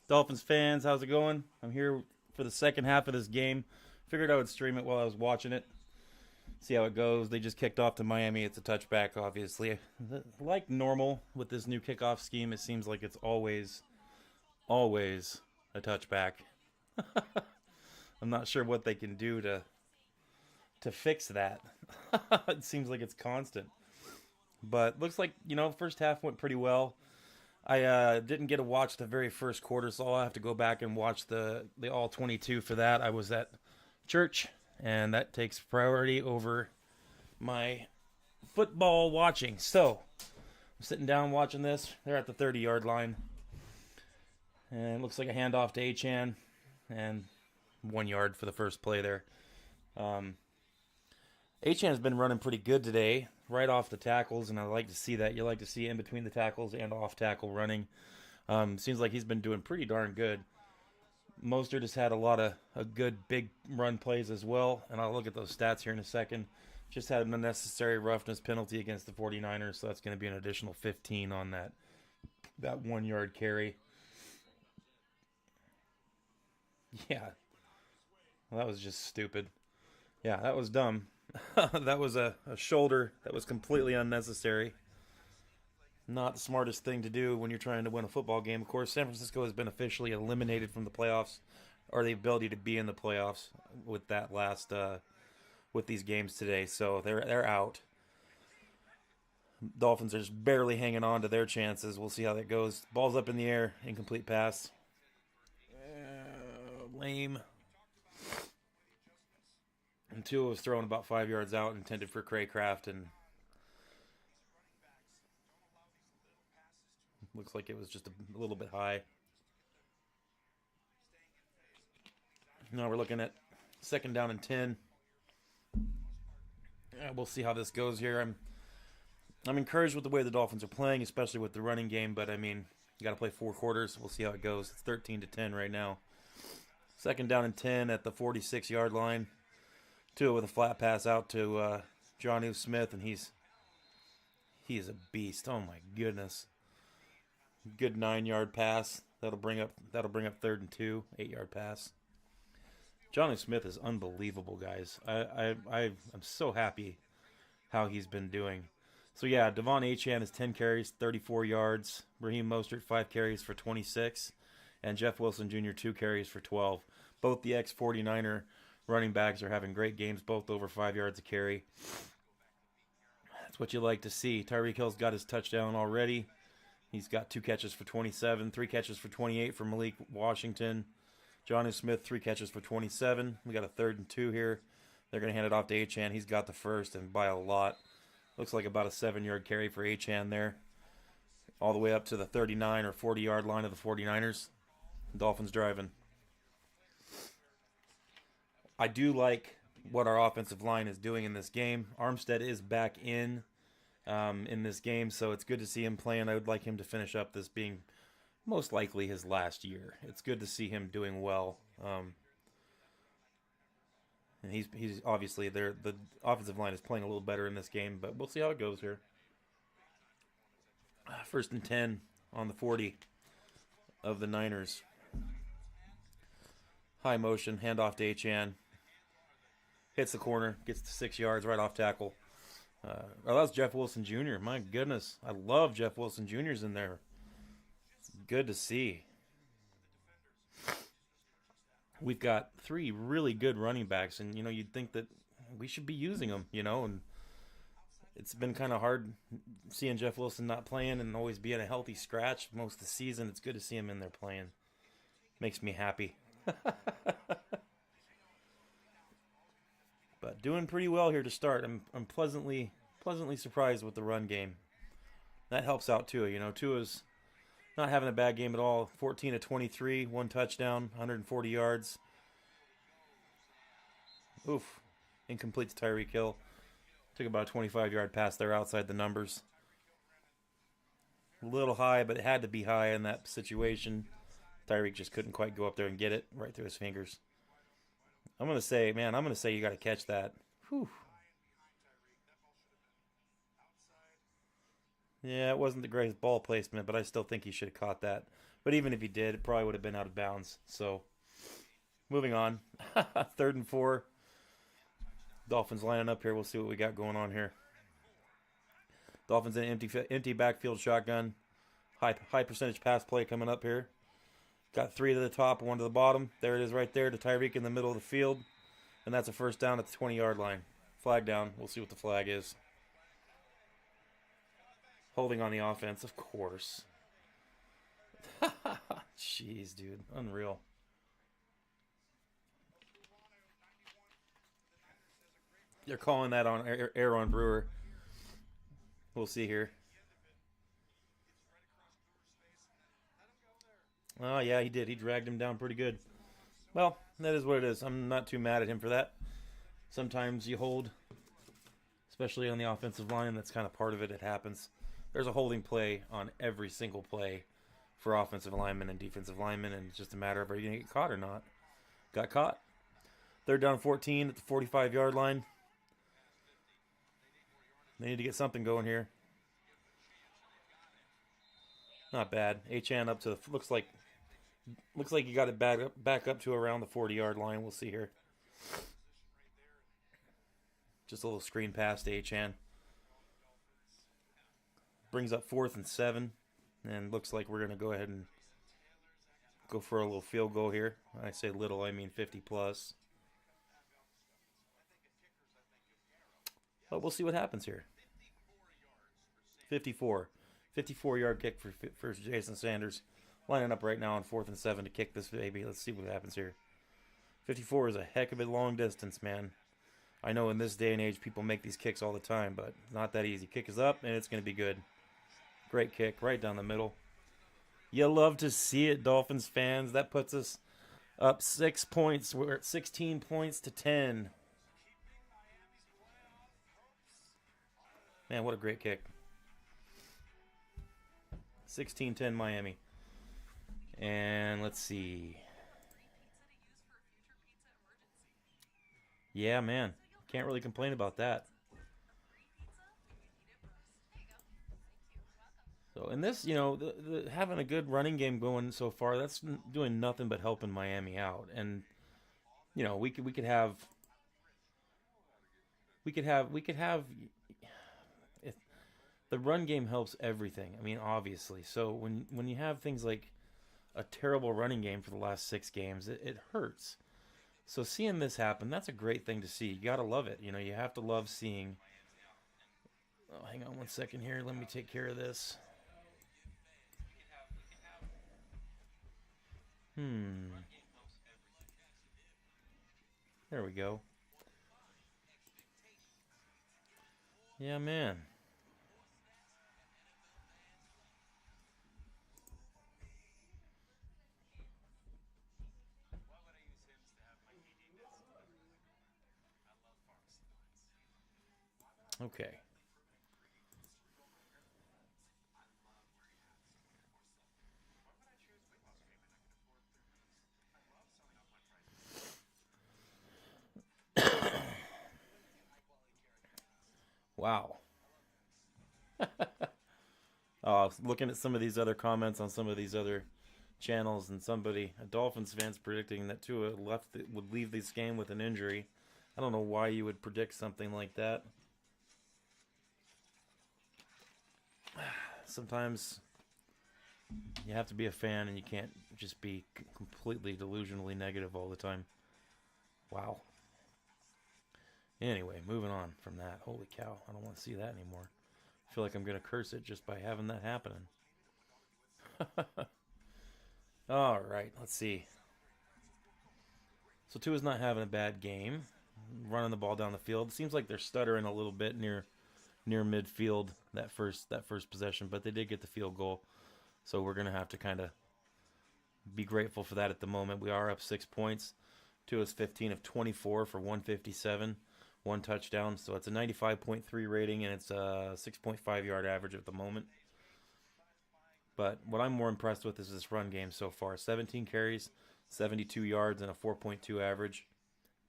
Dolphins fans, how's it going? I'm here for the second half of this game. Figured I would stream it while I was watching it, see how it goes. They just kicked off to Miami. It's a touchback, obviously. Like normal with this new kickoff scheme, it seems like it's always a touchback. I'm not sure what they can do to fix that. It seems like it's constant. But looks like, first half went pretty well. I didn't get to watch the very first quarter, so I'll have to go back and watch the all 22 for that. I was at church, and that takes priority over my football watching. So I'm sitting down watching this. They're at the 30-yard line, and it looks like a handoff to Achan, and 1 yard for the first play there. Um, Achan has been running pretty good today, right off the tackles, and I like to see that. You like to see in between the tackles and off tackle running. Seems like he's been doing pretty darn good. Mostert has had a lot of good big run plays as well, and I'll look at those stats here in a second. Just had an unnecessary roughness penalty against the 49ers, so that's going to be an additional 15 on that 1 yard carry. Yeah, well, that was just stupid. Yeah, that was dumb. That was a shoulder that was completely unnecessary. Not the smartest thing to do when you're trying to win a football game. Of course, San Francisco has been officially eliminated from the playoffs, or the ability to be in the playoffs with that last with these games today. So they're out. Dolphins are just barely hanging on to their chances. We'll see how that goes. Ball's up in the air, incomplete pass. Lame. And Tua was thrown about 5 yards out, intended for Craycraft, and looks like it was just a little bit high. Now we're looking at second down and 10. We'll see how this goes here. I'm encouraged with the way the Dolphins are playing, especially with the running game. But I mean, you got to play 4 quarters. We'll see how it goes. It's 13-10 right now. Second down and 10 at the 46-yard line. Tua with a flat pass out to Jonnu Smith, and he is a beast. Oh my goodness! Good 9 yard pass. That'll bring up third and 2. 8 yard pass. Jonnu Smith is unbelievable, guys. I'm so happy how he's been doing. So yeah, Devon Achane has 10 carries, 34 yards. Raheem Mostert 5 carries for 26, and Jeff Wilson Jr. 2 carries for 12. Both the ex-49er running backs are having great games, both over 5 yards a carry. That's what you like to see. Tyreek Hill's got his touchdown already. He's got 2 catches for 27, 3 catches for 28 for Malik Washington. Jonnu Smith, 3 catches for 27. We got a third and 2 here. They're going to hand it off to Achane. He's got the first, and by a lot. Looks like about a 7 yard carry for Achane there. All the way up to the 39 or 40 yard line of the 49ers. Dolphins driving. I do like what our offensive line is doing in this game. Armstead is back in this game, so it's good to see him playing. I would like him to finish up this being most likely his last year. It's good to see him doing well. And he's obviously there. The offensive line is playing a little better in this game, but we'll see how it goes here. First and 10 on the 40 of the Niners. High motion, handoff to Achane. Hits the corner, gets to 6 yards right off tackle. That was Jeff Wilson Jr. My goodness, I love Jeff Wilson Jr.'s in there. It's good to see. We've got 3 really good running backs, and you'd think that we should be using them, and it's been kind of hard seeing Jeff Wilson not playing and always being a healthy scratch most of the season. It's good to see him in there playing. Makes me happy. But doing pretty well here to start. I'm pleasantly surprised with the run game. That helps out too. Tua's not having a bad game at all. 14 of 23, 1 touchdown, 140 yards. Oof. Incomplete to Tyreek Hill. Took about a 25-yard pass there outside the numbers. A little high, but it had to be high in that situation. Tyreek just couldn't quite go up there and get it right through his fingers. I'm going to say you got to catch that. Whew. Yeah, it wasn't the greatest ball placement, but I still think he should have caught that. But even if he did, it probably would have been out of bounds. So moving on. 3rd and 4. Dolphins lining up here. We'll see what we got going on here. Dolphins in empty backfield shotgun. High percentage pass play coming up here. Got 3 to the top, 1 to the bottom. There it is right there to Tyreek in the middle of the field. And that's a first down at the 20-yard line. Flag down. We'll see what the flag is. Holding on the offense, of course. Jeez, dude. Unreal. They're calling that on air on Brewer. We'll see here. Oh, yeah, he did. He dragged him down pretty good. Well, that is what it is. I'm not too mad at him for that. Sometimes you hold, especially on the offensive line. That's kind of part of it. It happens. There's a holding play on every single play for offensive linemen and defensive linemen, and it's just a matter of are you going to get caught or not. Got caught. 3rd down 14 at the 45-yard line. They need to get something going here. Not bad. Achane up to the, looks like you got it back up to around the 40-yard line. We'll see here. Just a little screen pass to Achane. Brings up 4th and 7, and looks like we're going to go ahead and go for a little field goal here. When I say little, I mean 50 plus. But we'll see what happens here. 54-yard kick for Jason Sanders. Lining up right now on 4th and 7 to kick this baby. Let's see what happens here. 54 is a heck of a long distance, man. I know in this day and age people make these kicks all the time, but not that easy. Kick is up, and it's going to be good. Great kick right down the middle. You love to see it, Dolphins fans. That puts us up 6 points. We're at 16 points to 10. Man, what a great kick. 16-10 Miami. And let's see. Yeah, man. Can't really complain about that. So, in this, you know, having a good running game going so far, that's doing nothing but helping Miami out. And, you know, we could have if the run game helps everything. I mean, obviously. So when you have things like a terrible running game for the last 6 games, it hurts. So seeing this happen, that's a great thing to see. You got to love it. You know, you have to love seeing. Oh, hang on one second here. Let me take care of this. There we go. Yeah, man. Okay. Wow. Looking at some of these other comments on some of these other channels, and a Dolphins fans predicting that Tua would leave this game with an injury. I don't know why you would predict something like that. Sometimes you have to be a fan, and you can't just be completely delusionally negative all the time. Wow. Anyway, moving on from that. Holy cow, I don't want to see that anymore. I feel like I'm going to curse it just by having that happening. All right, let's see. So Tua's not having a bad game. Running the ball down the field. Seems like they're stuttering a little bit near midfield that first possession, but they did get the field goal. So we're going to have to kind of be grateful for that at the moment. We are up 6 points. Tua's 15 of 24 for 157. 1 touchdown, so it's a 95.3 rating, and it's a 6.5 yard average at the moment. But what I'm more impressed with is this run game so far. 17 carries, 72 yards, and a 4.2 average.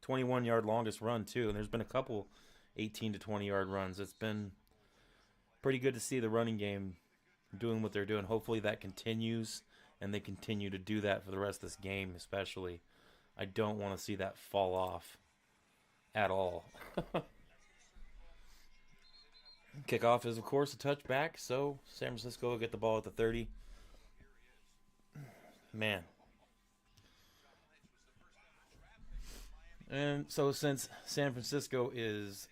21-yard longest run, too, and there's been a couple 18 to 20-yard runs. It's been pretty good to see the running game doing what they're doing. Hopefully that continues, and they continue to do that for the rest of this game, especially, I don't want to see that fall off at all. Kickoff is, of course, a touchback, so San Francisco will get the ball at the 30. Man. And so since San Francisco is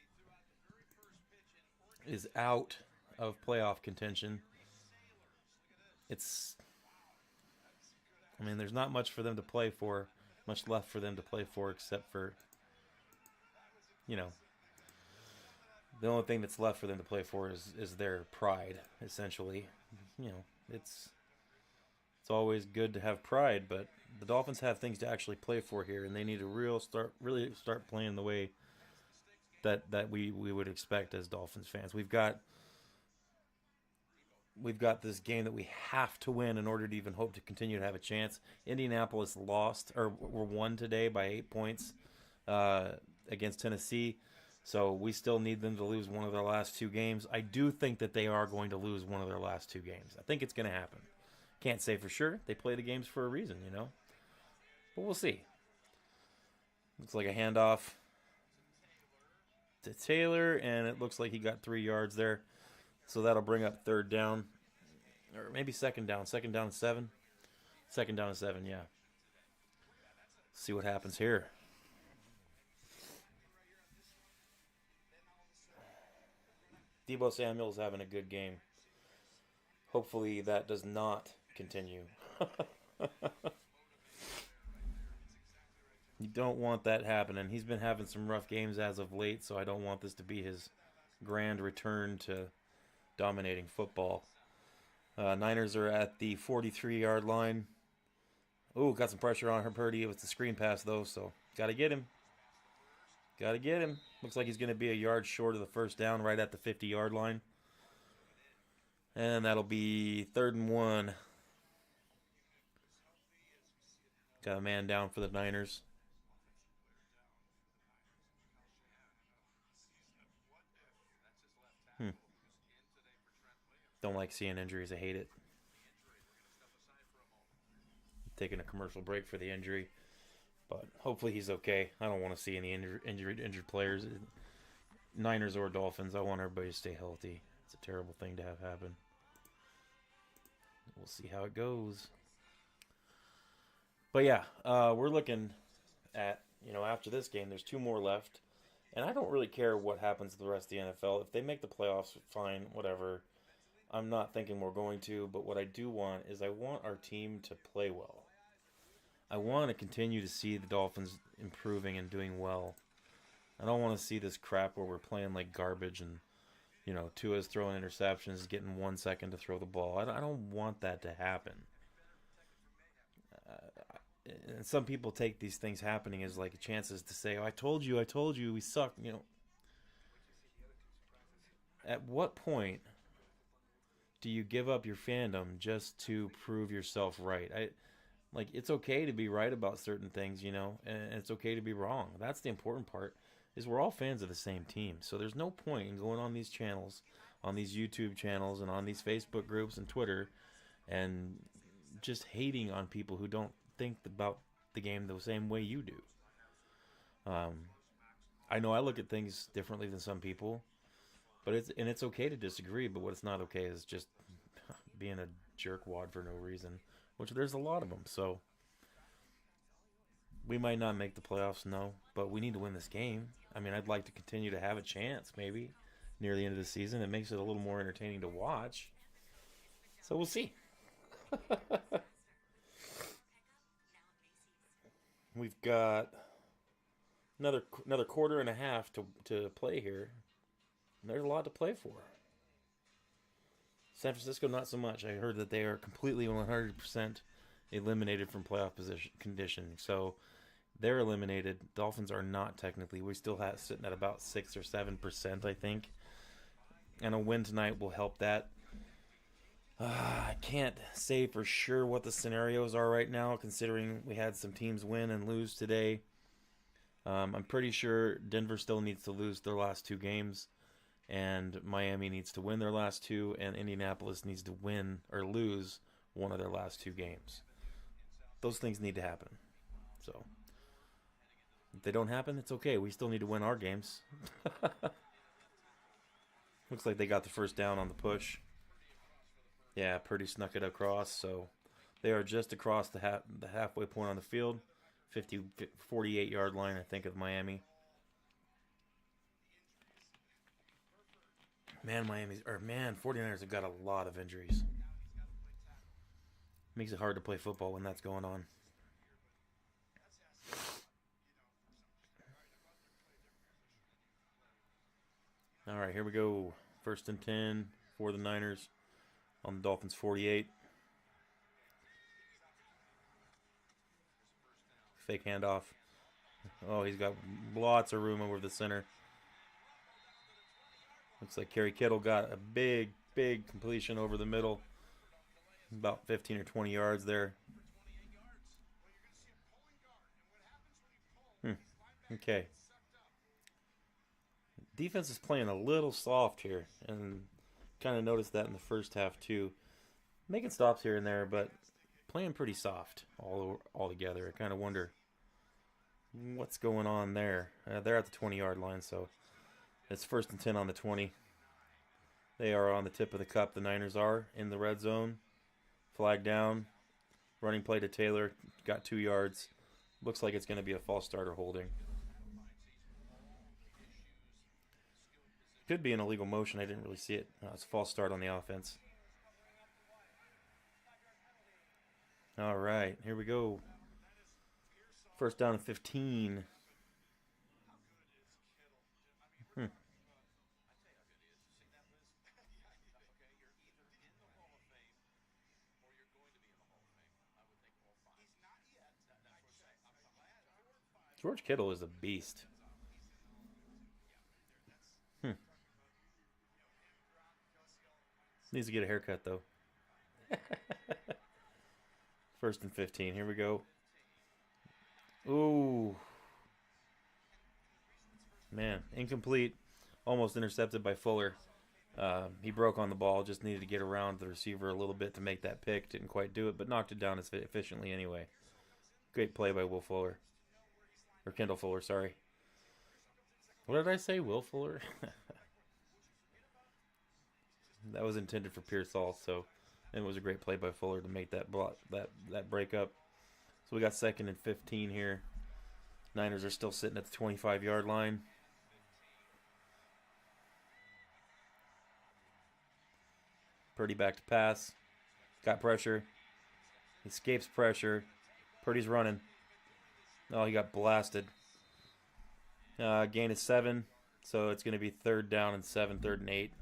out of playoff contention, there's not much for them to play for, much left for them to play for, except for, the only thing that's left for them to play for is their pride, essentially. It's always good to have pride, but the Dolphins have things to actually play for here, and they need to really start playing the way that we would expect as Dolphins fans. We've got this game that we have to win in order to even hope to continue to have a chance. Indianapolis were won today by 8 points against Tennessee. So we still need them to lose one of their last 2 games. I do think that they are going to lose one of their last 2 games. I think it's going to happen. Can't say for sure. They play the games for a reason, But we'll see. Looks like a handoff to Taylor, and it looks like he got 3 yards there. So that'll bring up 3rd down. Or maybe 2nd down. 2nd down and 7. 2nd down and 7, yeah. See what happens here. Deebo Samuel's having a good game. Hopefully that does not continue. You don't want that happening. He's been having some rough games as of late, so I don't want this to be his grand return to dominating football. Niners are at the 43-yard line. Ooh, got some pressure on Purdy. It was the screen pass, though, so got to get him. Got to get him. Looks like he's going to be a yard short of the 1st down, right at the 50-yard line. And that'll be 3rd and 1. Got a man down for the Niners. Don't like seeing injuries. I hate it. Taking a commercial break for the injury. But hopefully he's okay. I don't want to see any injured players. Niners or Dolphins. I want everybody to stay healthy. It's a terrible thing to have happen. We'll see how it goes. But yeah, we're looking at, after this game, there's 2 more left. And I don't really care what happens to the rest of the NFL. If they make the playoffs, fine, whatever. I'm not thinking we're going to. But what I do want is I want our team to play well. I want to continue to see the Dolphins improving and doing well. I don't want to see this crap where we're playing like garbage and, Tua's throwing interceptions, getting 1 second to throw the ball. I don't want that to happen. And some people take these things happening as like chances to say, "Oh, I told you, we suck." At what point do you give up your fandom just to prove yourself right? It's okay to be right about certain things, and it's okay to be wrong. That's the important part, is we're all fans of the same team. So there's no point in going on these channels, on these YouTube channels, and on these Facebook groups and Twitter, and just hating on people who don't think about the game the same way you do. I know I look at things differently than some people, but it's okay to disagree, but what's not okay is just being a jerkwad for no reason. Which there's a lot of them, so we might not make the playoffs, no, but we need to win this game. I'd like to continue to have a chance, maybe, near the end of the season. It makes it a little more entertaining to watch. So we'll see. We've got another quarter and a half to play here. There's a lot to play for. San Francisco, not so much. I heard that they are completely 100% eliminated from playoff condition. So they're eliminated. Dolphins are not technically. We still have sitting at about 6 or 7%, I think. And a win tonight will help that. I can't say for sure what the scenarios are right now, considering we had some teams win and lose today. I'm pretty sure Denver still needs to lose their last 2 games. And Miami needs to win their last 2, and Indianapolis needs to win or lose one of their last 2 games. Those things need to happen. So if they don't happen, it's okay. We still need to win our games. Looks like they got the first down on the push. Yeah, Purdy snuck it across, so they are just across the halfway point on the field. 48-yard line, I think, of Miami. Man, 49ers have got a lot of injuries. Makes it hard to play football when that's going on. All right, here we go. 1st and 10 for the Niners on the Dolphins 48. Fake handoff. Oh, he's got lots of room over the center. Looks like Kerry Kittle got a big completion over the middle. About 15 or 20 yards there. Okay. Defense is playing a little soft here, and kind of noticed that in the first half too. Making stops here and there, but playing pretty soft all together. I kind of wonder what's going on there. They're at the 20-yard line, so it's 1st and 10 on the 20. They are on the tip of the cup. The Niners are in the red zone. Flag down. Running play to Taylor. Got 2 yards. Looks like it's going to be a false start or holding. Could be an illegal motion. I didn't really see it. It's a false start on the offense. All right, here we go. 1st down and 15. George Kittle is a beast. Needs to get a haircut, though. 1st and 15. Here we go. Ooh. Man, incomplete. Almost intercepted by Fuller. He broke on the ball. Just needed to get around the receiver a little bit to make that pick. Didn't quite do it, but knocked it down efficiently anyway. Great play by Will Fuller. Or Kendall Fuller, sorry. What did I say? Will Fuller? That was intended for Pearsall, so it was a great play by Fuller to make that break up. So we got 2nd and 15 here. Niners are still sitting at the 25-yard line. Purdy back to pass. Got pressure. Escapes pressure. Purdy's running. Oh, he got blasted. Gain is 7, so it's going to be 3rd down and 7, 3rd and 8.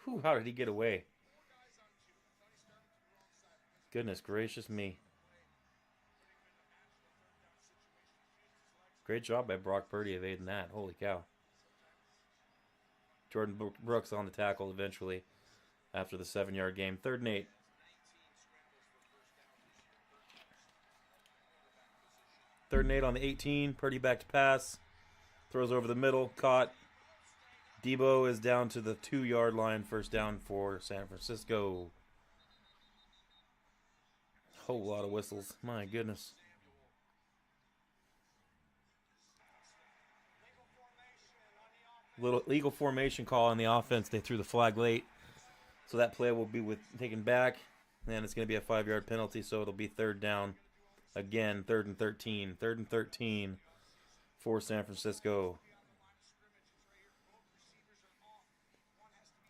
Whew, how did he get away? Goodness gracious me. Great job by Brock Purdy evading that. Holy cow. Jordan Brooks on the tackle eventually after the 7-yard game. 3rd and 8. Third and 8 on the 18. Purdy back to pass. Throws over the middle. Caught. Debo is down to the 2-yard line. 1st down for San Francisco. Whole lot of whistles. My goodness. Little legal formation call on the offense. They threw the flag late. So that play will be taken back. And it's going to be a 5-yard penalty, so it'll be 3rd down. Again, 3rd and 13. 3rd and 13 for San Francisco.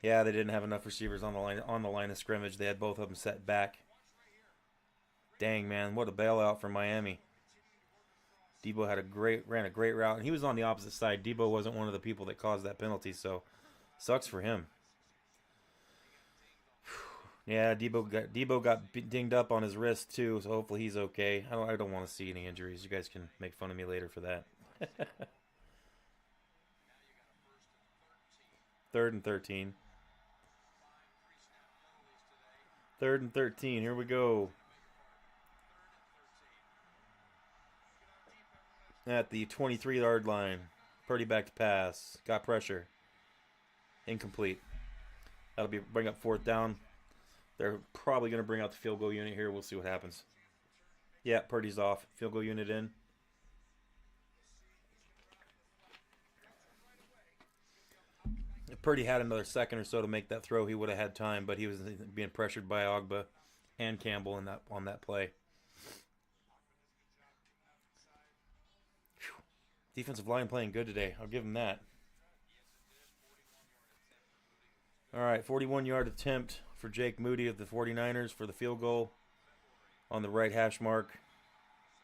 Yeah, they didn't have enough receivers on the line of scrimmage. They had both of them set back. Dang, man, what a bailout for Miami. Debo ran a great route, and he was on the opposite side. Debo wasn't one of the people that caused that penalty, so sucks for him. Yeah, Debo got dinged up on his wrist too, so hopefully he's okay. I don't want to see any injuries. You guys can make fun of me later for that. 3rd and 13. 3rd and 13. Here we go. At the 23-yard line. Purdy back to pass. Got pressure. Incomplete. That'll bring up fourth down. They're probably going to bring out the field goal unit here. We'll see what happens. Yeah, Purdy's off. Field goal unit in. If Purdy had another second or so to make that throw, he would have had time, but he was being pressured by Ogba and Campbell on that play. Whew. Defensive line playing good today. I'll give him that. All right, 41-yard attempt for Jake Moody of the 49ers for the field goal on the right hash mark.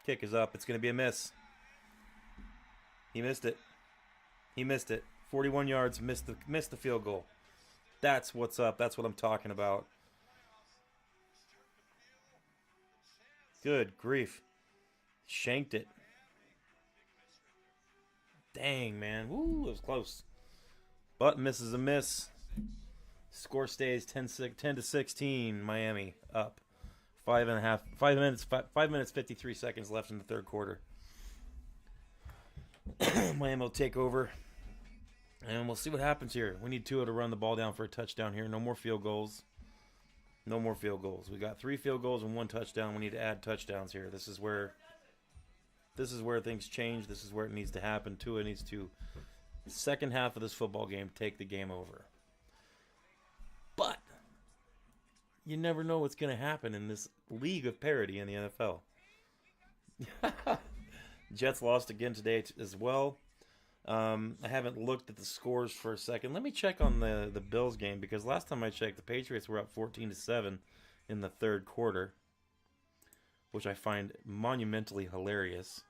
Kick is up. It's going to be a miss. He missed it. 41 yards, missed the field goal. That's what's up. That's what I'm talking about. Good grief. Shanked it. Dang, man. Woo, it was close. But misses a miss. Score stays 10-16. Miami up. 5 minutes 53 seconds left in the third quarter. Miami will take over. And we'll see what happens here. We need Tua to run the ball down for a touchdown here. No more field goals. We got 3 field goals and 1 touchdown. We need to add touchdowns here. This is where things change. This is where it needs to happen. Tua needs to, second half of this football game, take the game over. But you never know what's going to happen in this league of parity in the NFL. Jets lost again today as well. I haven't looked at the scores for a second. Let me check on the Bills game, because last time I checked, the Patriots were up 14-7 in the third quarter, which I find monumentally hilarious.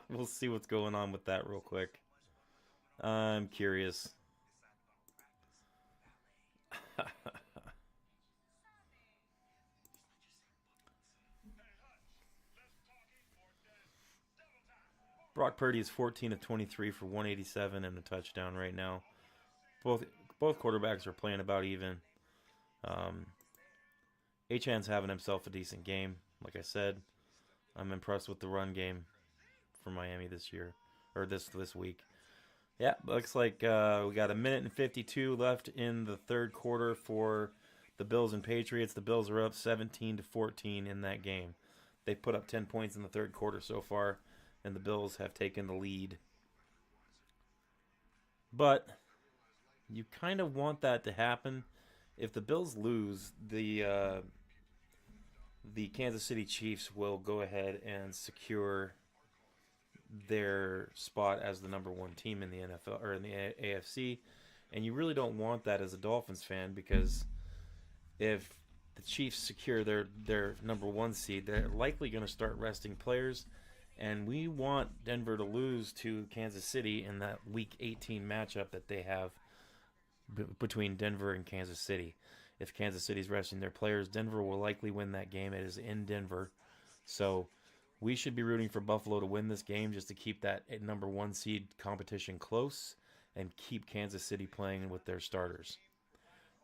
We'll see what's going on with that real quick. I'm curious. Brock Purdy is 14 of 23 for 187 and a touchdown right now. Both quarterbacks are playing about even. Achan's having himself a decent game. Like I said, I'm impressed with the run game for Miami this year, or this week. Yeah, looks like we got 1:52 left in the third quarter for the Bills and Patriots. The Bills are up 17-14 in that game. They put up 10 points in the third quarter so far, and the Bills have taken the lead. But you kind of want that to happen. If the Bills lose, the Kansas City Chiefs will go ahead and secure their spot as the number 1 team in the NFL or in the AFC, and you really don't want that as a Dolphins fan, because if the Chiefs secure their number 1 seed, they're likely going to start resting players, and we want Denver to lose to Kansas City in that Week 18 matchup that they have between Denver and Kansas City. If Kansas City's resting their players, Denver will likely win that game. It is in Denver, so we should be rooting for Buffalo to win this game just to keep that number 1 seed competition close and keep Kansas City playing with their starters.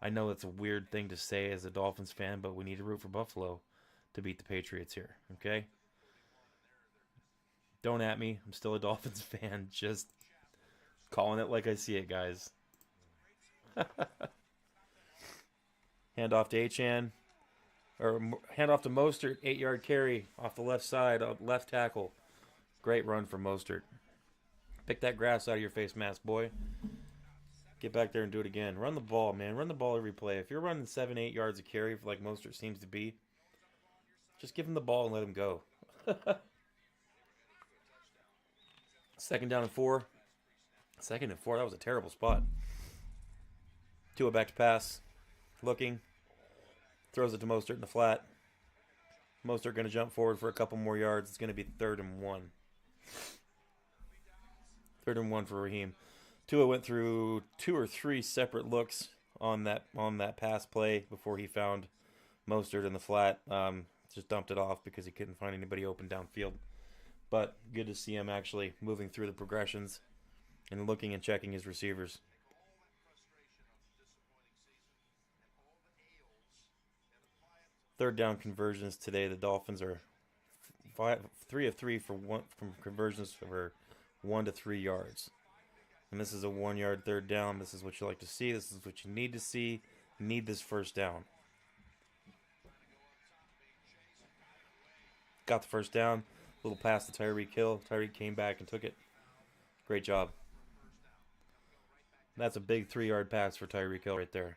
I know it's a weird thing to say as a Dolphins fan, but we need to root for Buffalo to beat the Patriots here, okay? Don't at me. I'm still a Dolphins fan. Just calling it like I see it, guys. Hand off to Achan. Or hand off to Mostert, 8-yard carry off the left side, left tackle. Great run for Mostert. Pick that grass out of your face mask, boy. Get back there and do it again. Run the ball, man. Run the ball every play. If you're running 7-8 yards of carry like Mostert seems to be, just give him the ball and let him go. 2nd down and 4. 2nd and 4, that was a terrible spot. Tua back to pass. Looking. Throws it to Mostert in the flat. Mostert going to jump forward for a couple more yards. It's going to be 3rd and 1. 3rd and 1 for Raheem. Tua went through 2 or 3 separate looks on that pass play before he found Mostert in the flat. Just dumped it off because he couldn't find anybody open downfield. But good to see him actually moving through the progressions and looking and checking his receivers. Third down conversions today. The Dolphins are 3 of 3 from conversions for 1 to 3 yards. And this is a 1-yard third down. This is what you like to see. This is what you need to see. You need this first down. Got the first down. Little pass to Tyreek Hill. Tyreek came back and took it. Great job. That's a big 3-yard pass for Tyreek Hill right there.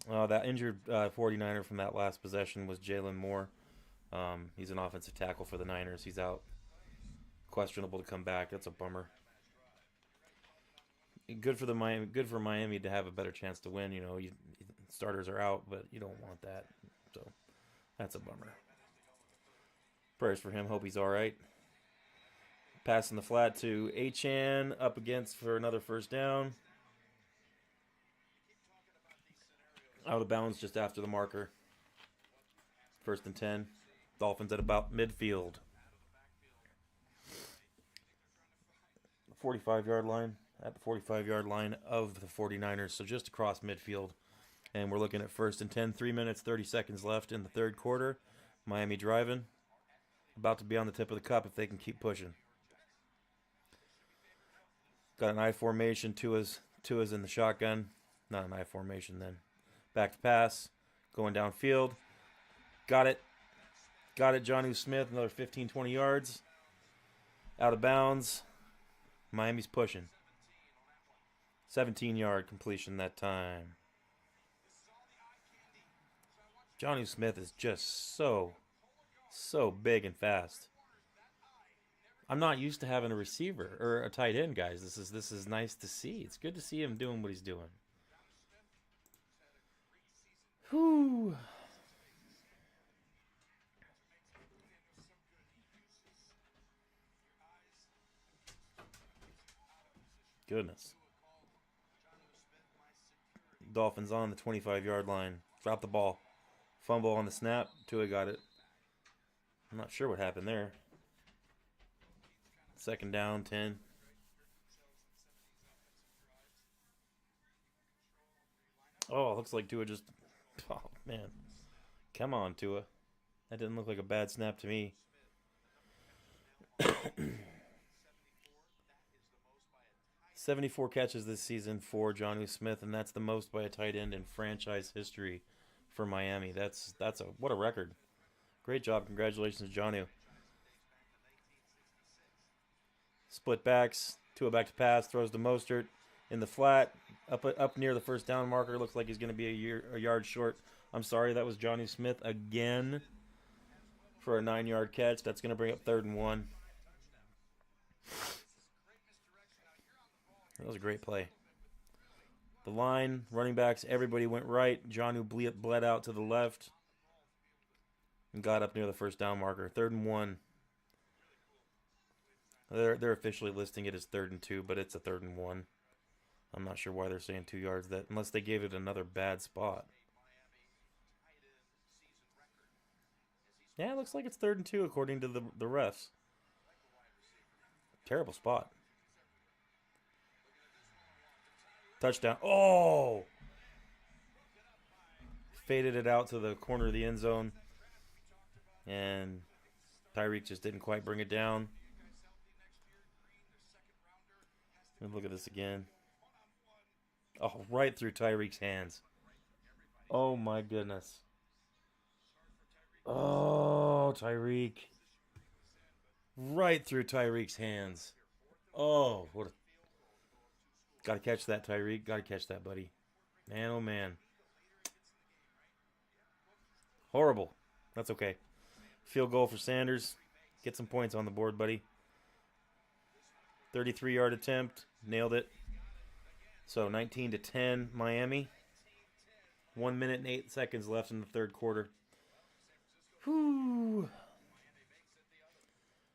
That injured 49er from that last possession was Jalen Moore. He's an offensive tackle for the Niners. He's out. Questionable to come back. That's a bummer. Good for Miami to have a better chance to win. Starters are out, but you don't want that. So that's a bummer. Prayers for him. Hope he's all right. Passing the flat to Achane, up against for another first down. Out of bounds just after the marker. 1st and 10. Dolphins at about midfield. 45-yard line. At the 45-yard line of the 49ers. So just across midfield. And we're looking at 1st and 10. 3 minutes, 30 seconds left in the third quarter. Miami driving. About to be on the tip of the cup if they can keep pushing. Got an I formation. Tua's in the shotgun. Not an I formation then. Back to pass. Going downfield. Got it. Jonnu Smith. Another 15, 20 yards. Out of bounds. Miami's pushing. 17-yard completion that time. Jonnu Smith is just so big and fast. I'm not used to having a receiver or a tight end, guys. This is nice to see. It's good to see him doing what he's doing. Whew. Goodness. Dolphins on the 25-yard line. Drop the ball. Fumble on the snap. Tua got it. I'm not sure what happened there. 2nd down, 10. Oh, looks like Tua just... Oh, man. Come on, Tua. That didn't look like a bad snap to me. 74 catches this season for Jonnu Smith, and that's the most by a tight end in franchise history for Miami. What a record. Great job. Congratulations, Jonnu. Split backs. Tua back to pass. Throws to Mostert in the flat. Up near the first down marker. Looks like he's going to be a yard short. I'm sorry, that was Jonnu Smith again for a 9-yard catch. That's going to bring up 3rd and 1. That was a great play. The line, running backs, everybody went right. Jonnu bled out to the left and got up near the first down marker. 3rd and 1. They're officially listing it as 3rd and 2, but it's a 3rd and 1. I'm not sure why they're saying 2 yards, that unless they gave it another bad spot. Yeah, it looks like it's 3rd and 2 according to the refs. Terrible spot. Touchdown. Oh! Faded it out to the corner of the end zone. And Tyreek just didn't quite bring it down. Look at this again. Oh, right through Tyreek's hands. Oh, my goodness. Oh, Tyreek. Right through Tyreek's hands. Oh, what a... Got to catch that, Tyreek. Got to catch that, buddy. Man, oh, man. Horrible. That's okay. Field goal for Sanders. Get some points on the board, buddy. 33-yard attempt. Nailed it. So 19-10 Miami. 1 minute and 8 seconds left in the third quarter. Whew.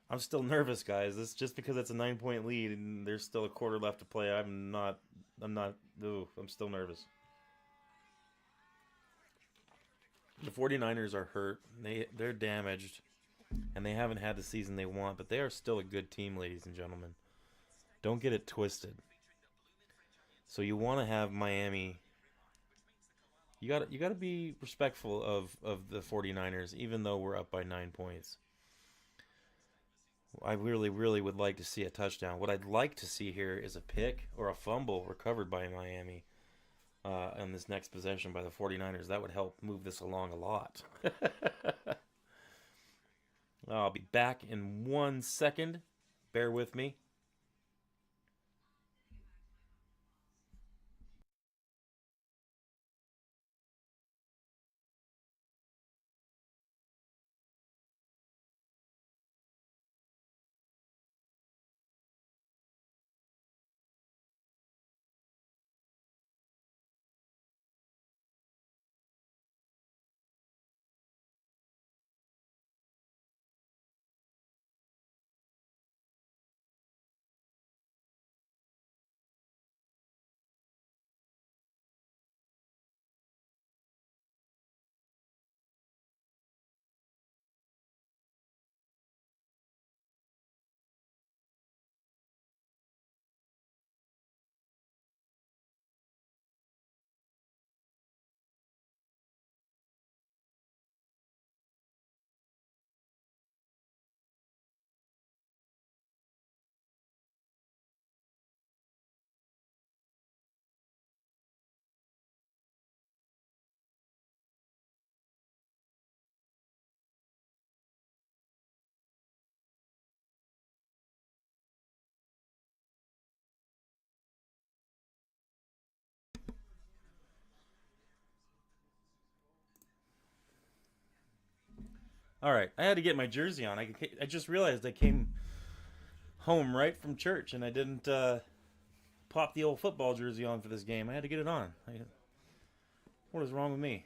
I'm still nervous, guys. This just because it's a 9-point lead and there's still a quarter left to play. I'm still nervous. The 49ers are hurt. They're damaged. And they haven't had the season they want, but they are still a good team, ladies and gentlemen. Don't get it twisted. So you want to have Miami You got to be respectful of the 49ers, even though we're up by 9 points. I really, really would like to see a touchdown. What I'd like to see here is a pick or a fumble recovered by Miami on this next possession by the 49ers. That would help move this along a lot. I'll be back in 1 second. Bear with me. All right, I had to get my jersey on. I just realized I came home right from church and I didn't pop the old football jersey on for this game. I had to get it on. What is wrong with me?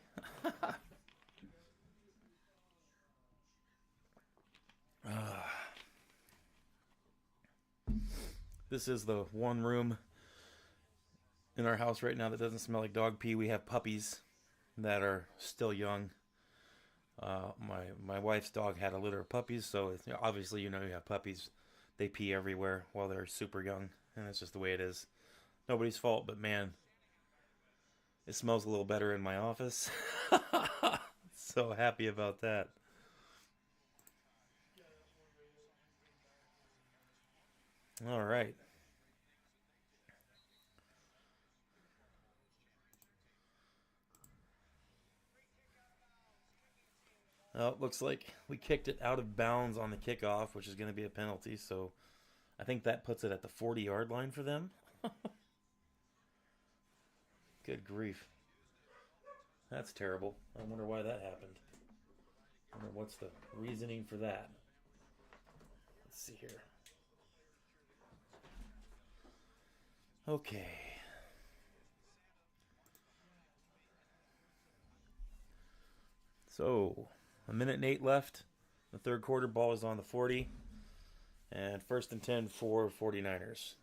This is the one room in our house right now that doesn't smell like dog pee. We have puppies that are still young. My wife's dog had a litter of puppies, so obviously you have puppies. They pee everywhere while they're super young, and it's just the way it is. Nobody's fault, but man, it smells a little better in my office. So happy about that. All right. Well, it looks like we kicked it out of bounds on the kickoff, which is going to be a penalty. So I think that puts it at the 40-yard line for them. Good grief. That's terrible. I wonder why that happened. I wonder what's the reasoning for that. Let's see here. Okay. So, a minute and 8 left. The third quarter, ball is on the 40. And first and 10 for 49ers.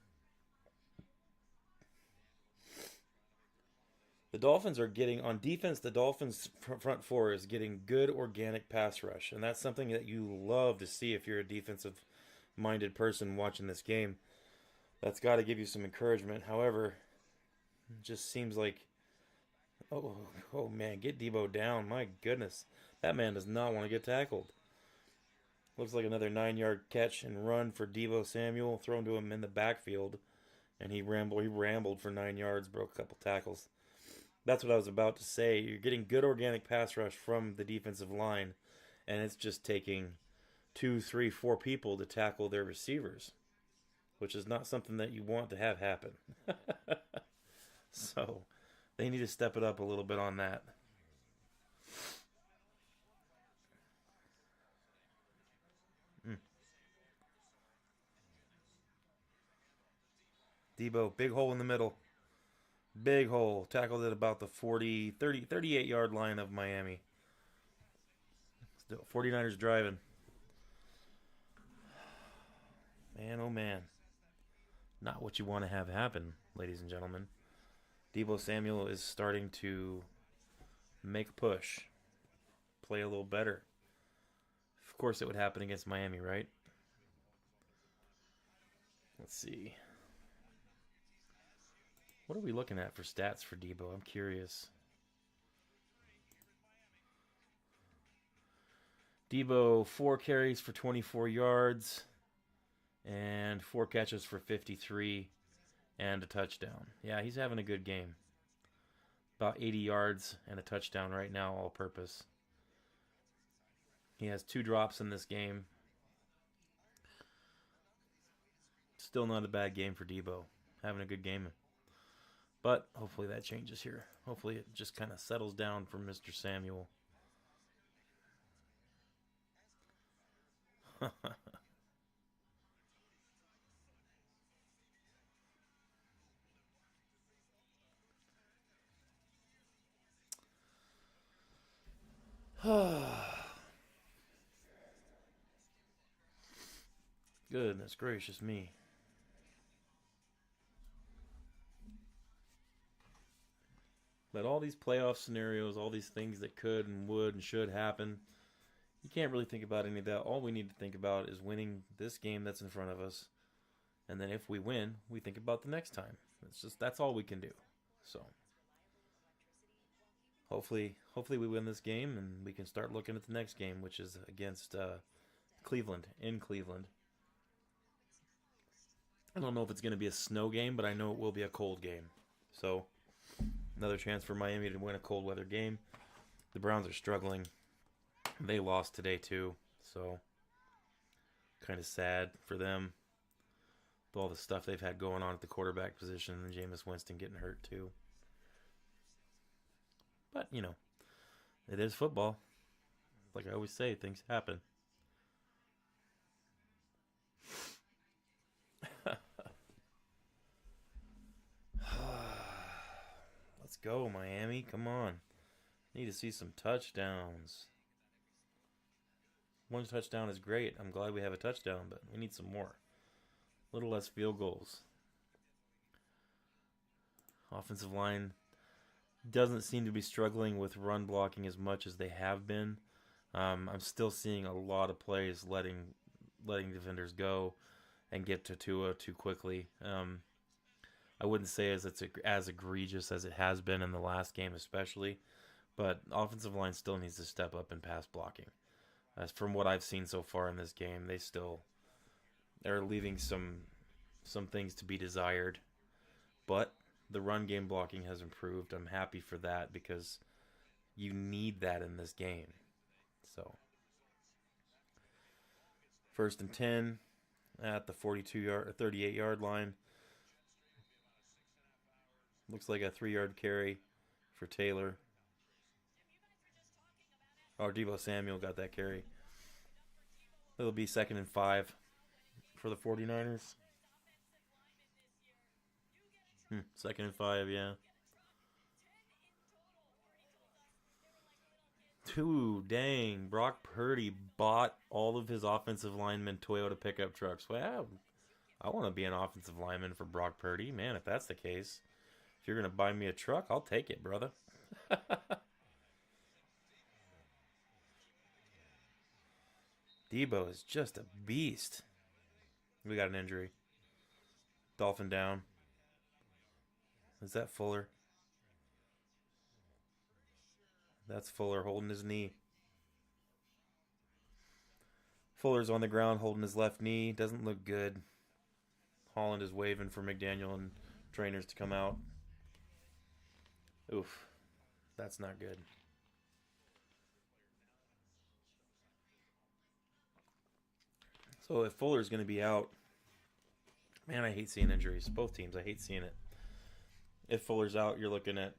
The Dolphins are getting, on defense, the Dolphins' front four is getting good organic pass rush. And that's something that you love to see if you're a defensive minded person watching this game. That's got to give you some encouragement. However, it just seems like, oh man, get Debo down. My goodness. That man does not want to get tackled. Looks like another 9-yard catch and run for Debo Samuel, thrown to him in the backfield. And he rambled for 9 yards, broke a couple tackles. That's what I was about to say. You're getting good organic pass rush from the defensive line, and it's just taking 2, 3, 4 people to tackle their receivers, which is not something that you want to have happen. So they need to step it up a little bit on that. Mm. Debo, big hole in the middle. Big hole. Tackled at about the 38-yard line of Miami. Still, 49ers driving. Man, oh man. Not what you want to have happen, ladies and gentlemen. Debo Samuel is starting to make a push. Play a little better. Of course it would happen against Miami, right? Let's see. What are we looking at for stats for Debo? I'm curious. Debo, 4 carries for 24 yards and 4 catches for 53 and a touchdown. Yeah, he's having a good game. About 80 yards and a touchdown right now, all purpose. He has 2 drops in this game. Still not a bad game for Debo. Having a good game. But hopefully that changes here. Hopefully it just kind of settles down for Mr. Samuel. Goodness gracious me. But all these playoff scenarios, all these things that could and would and should happen, you can't really think about any of that. All we need to think about is winning this game that's in front of us. And then if we win, we think about the next time. That's all we can do. So hopefully we win this game and we can start looking at the next game, which is against Cleveland, in Cleveland. I don't know if it's going to be a snow game, but I know it will be a cold game. So another chance for Miami to win a cold weather game. The Browns are struggling. They lost today too, so kind of sad for them. With all the stuff they've had going on at the quarterback position and Jameis Winston getting hurt too. But, you know, it is football. Like I always say, things happen. Let's go, Miami. Come on. Need to see some touchdowns. 1 touchdown is great. I'm glad we have a touchdown, but we need some more. A little less field goals. Offensive line doesn't seem to be struggling with run blocking as much as they have been. I'm still seeing a lot of plays letting defenders go and get to Tua too quickly. I wouldn't say it's as egregious as it has been in the last game especially, but offensive line still needs to step up in pass blocking. As from what I've seen so far in this game, they're leaving some things to be desired. But the run game blocking has improved. I'm happy for that because you need that in this game. So 1st and 10 at the 38-yard line. Looks like a 3-yard carry for Taylor. Oh, Deebo Samuel got that carry. It'll be 2nd and 5 for the 49ers. 2nd and 5, yeah. Dang. Brock Purdy bought all of his offensive linemen Toyota pickup trucks. Well, I want to be an offensive lineman for Brock Purdy. Man, if that's the case, if you're going to buy me a truck, I'll take it, brother. Debo is just a beast. We got an injury. Dolphin down. Is that Fuller? That's Fuller holding his knee. Fuller's on the ground holding his left knee. Doesn't look good. Holland is waving for McDaniel and trainers to come out. Oof. That's not good. So if Fuller's going to be out, man, I hate seeing injuries. Both teams, I hate seeing it. If Fuller's out, you're looking at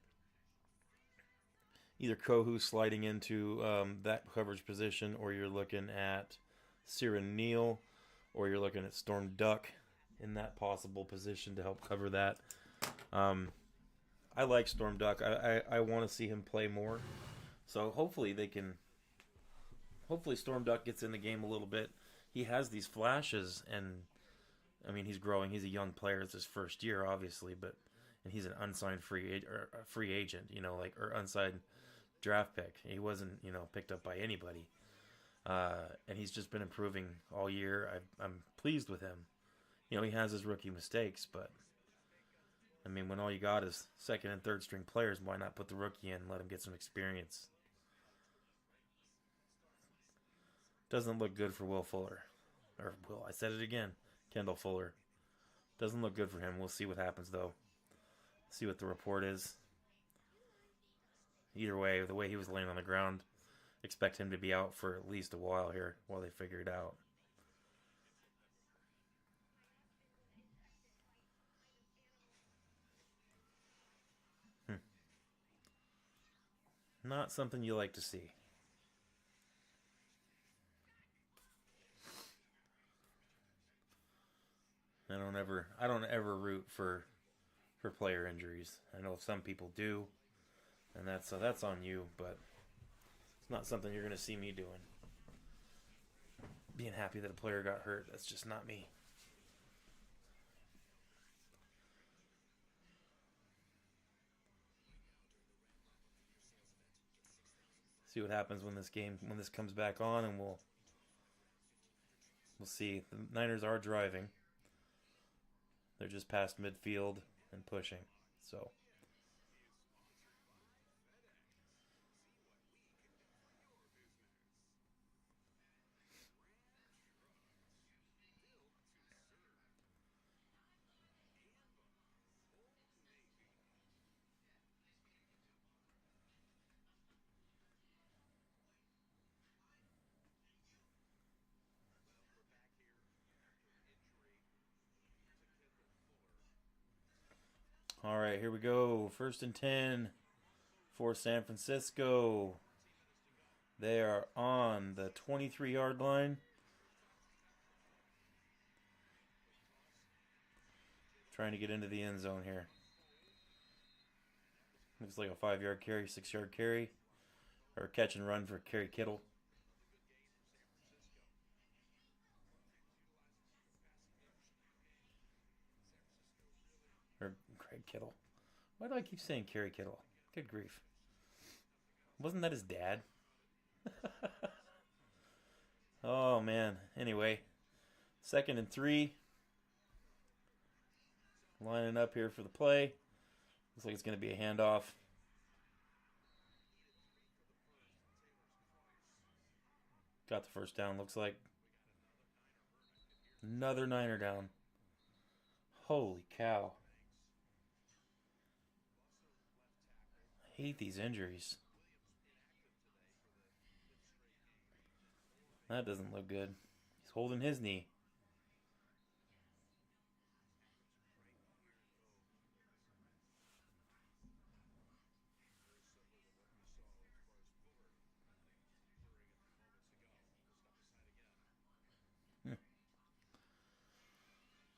either Kohu sliding into that coverage position, or you're looking at Siran Neal, or you're looking at Storm Duck in that possible position to help cover that. I like Storm Duck. I want to see him play more. So hopefully Storm Duck gets in the game a little bit. He has these flashes, and I mean, he's growing. He's a young player. It's his first year, obviously, and he's an unsigned free agent, or unsigned draft pick. He wasn't, picked up by anybody. And he's just been improving all year. I'm pleased with him. He has his rookie mistakes, but I mean, when all you got is 2nd and 3rd string players, why not put the rookie in and let him get some experience? Doesn't look good for Will Fuller. Or Will, I said it again. Kendall Fuller. Doesn't look good for him. We'll see what happens, though. See what the report is. Either way, the way he was laying on the ground, expect him to be out for at least a while here while they figure it out. Not something you like to see. I don't ever root for player injuries. I know some people do, and that's on you, but it's not something you're going to see me doing. Being happy that a player got hurt, that's just not me. See what happens when this comes back on, and we'll see. The Niners are driving. They're just past midfield and pushing. So all right, here we go. 1st and 10 for San Francisco. They are on the 23-yard line. Trying to get into the end zone here. Looks like a 5-yard carry, 6-yard carry. Or catch and run for Kerry Kittle. Or Craig Kittle. Why do I keep saying Kerry Kittle? Good grief. Wasn't that his dad? Oh, man. Anyway, 2nd and 3. Lining up here for the play. Looks like it's going to be a handoff. Got the first down, looks like. Another Niner down. Holy cow. I hate these injuries. That doesn't look good. He's holding his knee.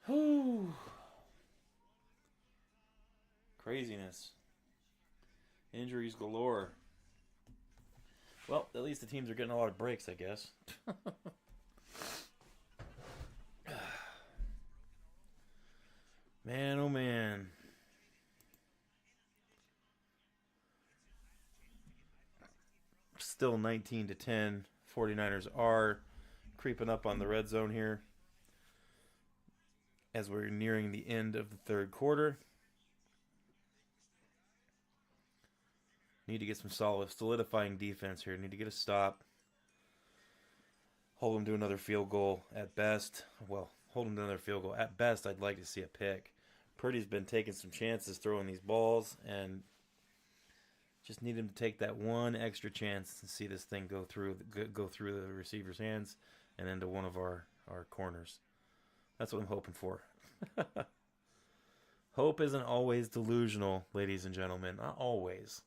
Whew. Craziness. Injuries galore. Well, at least the teams are getting a lot of breaks, I guess. Man, oh man. Still 19-10. 49ers are creeping up on the red zone here as we're nearing the end of the 3rd quarter. Need to get some solidifying defense here. Need to get a stop. Hold them to another field goal at best. Well, hold them to another field goal. At best, I'd like to see a pick. Purdy's been taking some chances throwing these balls, and just need him to take that one extra chance and see this thing go through the receiver's hands and into one of our corners. That's what I'm hoping for. Hope isn't always delusional, ladies and gentlemen. Not always.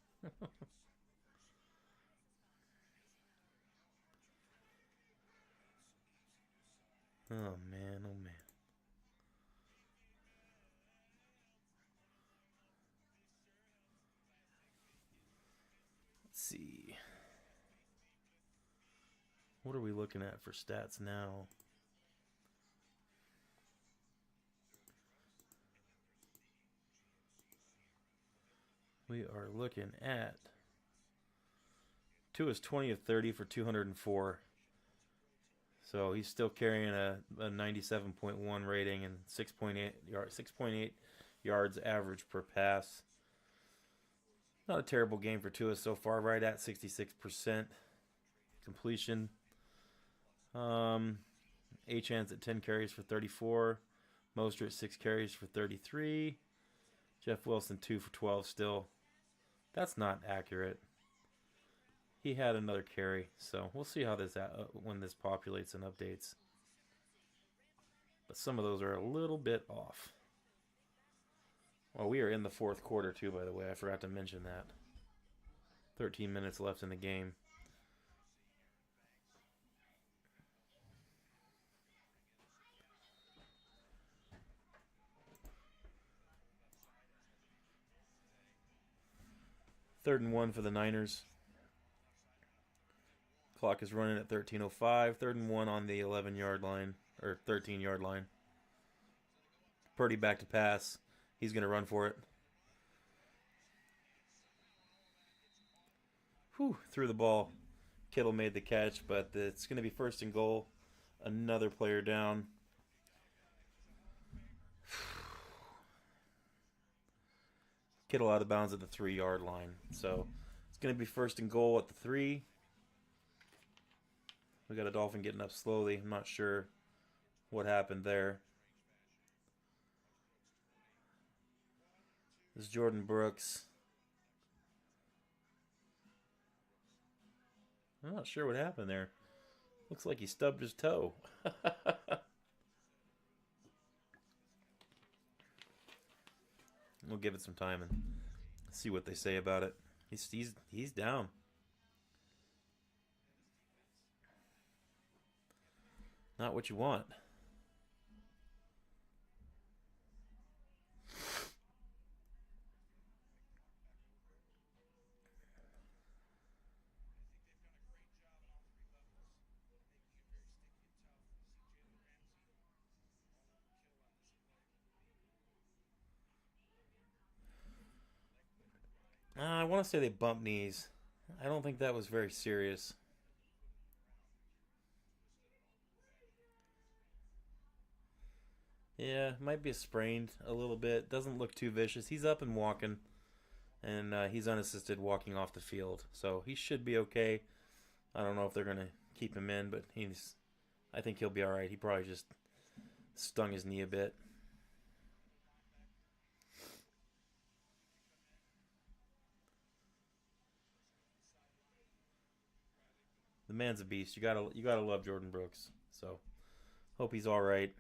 Oh man, oh man. Let's see. What are we looking at for stats now? We are looking at Tua's 20 of 30 for 204. So he's still carrying a 97.1 rating and 6.8 yards average per pass. Not a terrible game for Tua so far, right at 66% completion. Um, Achan's at 10 carries for 34. Mostert 6 carries for 33. Jeff Wilson 2 for 12 still. That's not accurate. He had another carry, so we'll see how this when this populates and updates. But some of those are a little bit off. Well, we are in the fourth quarter too, by the way. I forgot to mention that. 13 minutes left in the game. Third and 1 for the Niners. Clock is running at 13:05. Third and 1 on the 11-yard line, or 13-yard line. Purdy back to pass. He's going to run for it. Whew, threw the ball. Kittle made the catch, but it's going to be first and goal. Another player down. Kittle out of bounds at the 3-yard line. So it's going to be first and goal at the 3. We got a Dolphin getting up slowly. I'm not sure what happened there. This is Jordan Brooks. I'm not sure what happened there. Looks like he stubbed his toe. We'll give it some time and see what they say about it. He's down. Not what you want. I want to say they bumped knees. I don't think that was very serious. Yeah, might be sprained a little bit. Doesn't look too vicious. He's up and walking, and he's unassisted walking off the field. So he should be okay. I don't know if they're going to keep him in, but I think he'll be all right. He probably just stung his knee a bit. The man's a beast. You gotta love Jordan Brooks. So hope he's all right.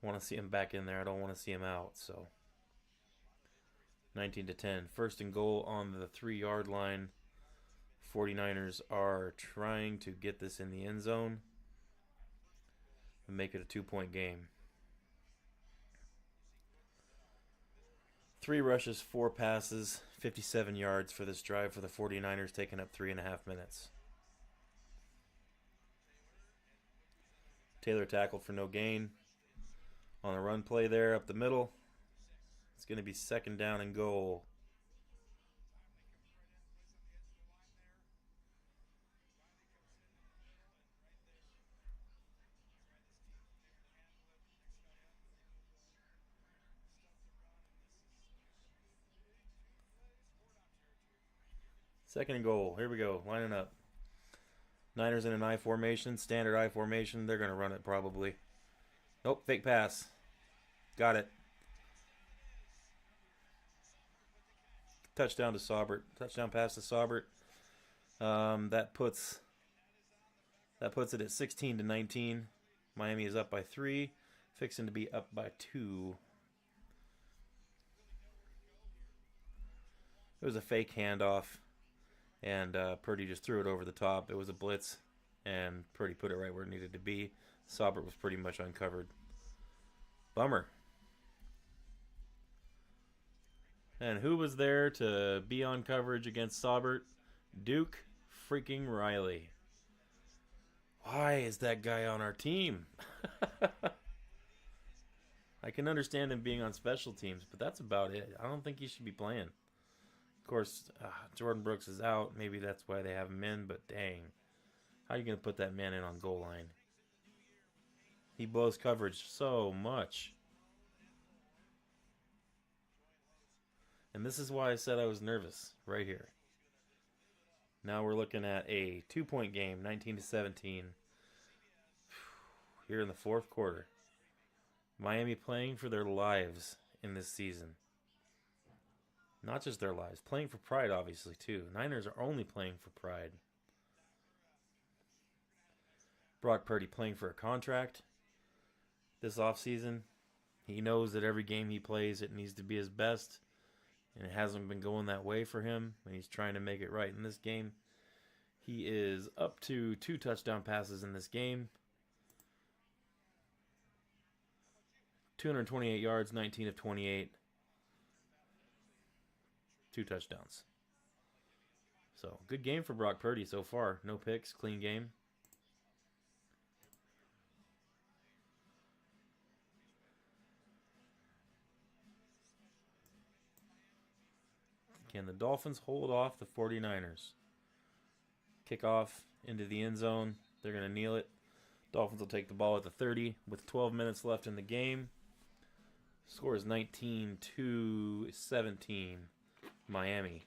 Want to see him back in there. I don't want to see him out. So 19-10. First and goal on the 3-yard line. 49ers are trying to get this in the end zone and make it a 2-point game. 3 rushes, 4 passes, 57 yards for this drive for the 49ers, taking up 3.5 minutes. Taylor tackled for no gain. On a run play there up the middle. It's going to be second down and goal. Second and goal. Here we go. Lining up. Niners in an I formation. Standard I formation. They're going to run it probably. Nope. Fake pass. Got it. Touchdown to Saubert. Touchdown pass to Saubert. That puts it at 16-19. Miami is up by 3. Fixing to be up by 2. It was a fake handoff. And Purdy just threw it over the top. It was a blitz. And Purdy put it right where it needed to be. Saubert was pretty much uncovered. Bummer. And who was there to be on coverage against Saubert? Duke freaking Riley. Why is that guy on our team? I can understand him being on special teams, but that's about it. I don't think he should be playing. Of course, Jordan Brooks is out. Maybe that's why they have him in, but dang. How are you going to put that man in on goal line? He blows coverage so much. And this is why I said I was nervous right here. Now we're looking at a 2-point game, 19-17. Here in the fourth quarter. Miami playing for their lives in this season. Not just their lives, playing for pride, obviously, too. Niners are only playing for pride. Brock Purdy playing for a contract this offseason. He knows that every game he plays, it needs to be his best. And it hasn't been going that way for him. And he's trying to make it right in this game. He is up to 2 touchdown passes in this game. 228 yards, 19 of 28. 2 touchdowns. So, good game for Brock Purdy so far. No picks, clean game. Can the Dolphins hold off the 49ers? Kickoff into the end zone. They're going to kneel it. Dolphins will take the ball at the 30 with 12 minutes left in the game. Score is 19-17. Miami.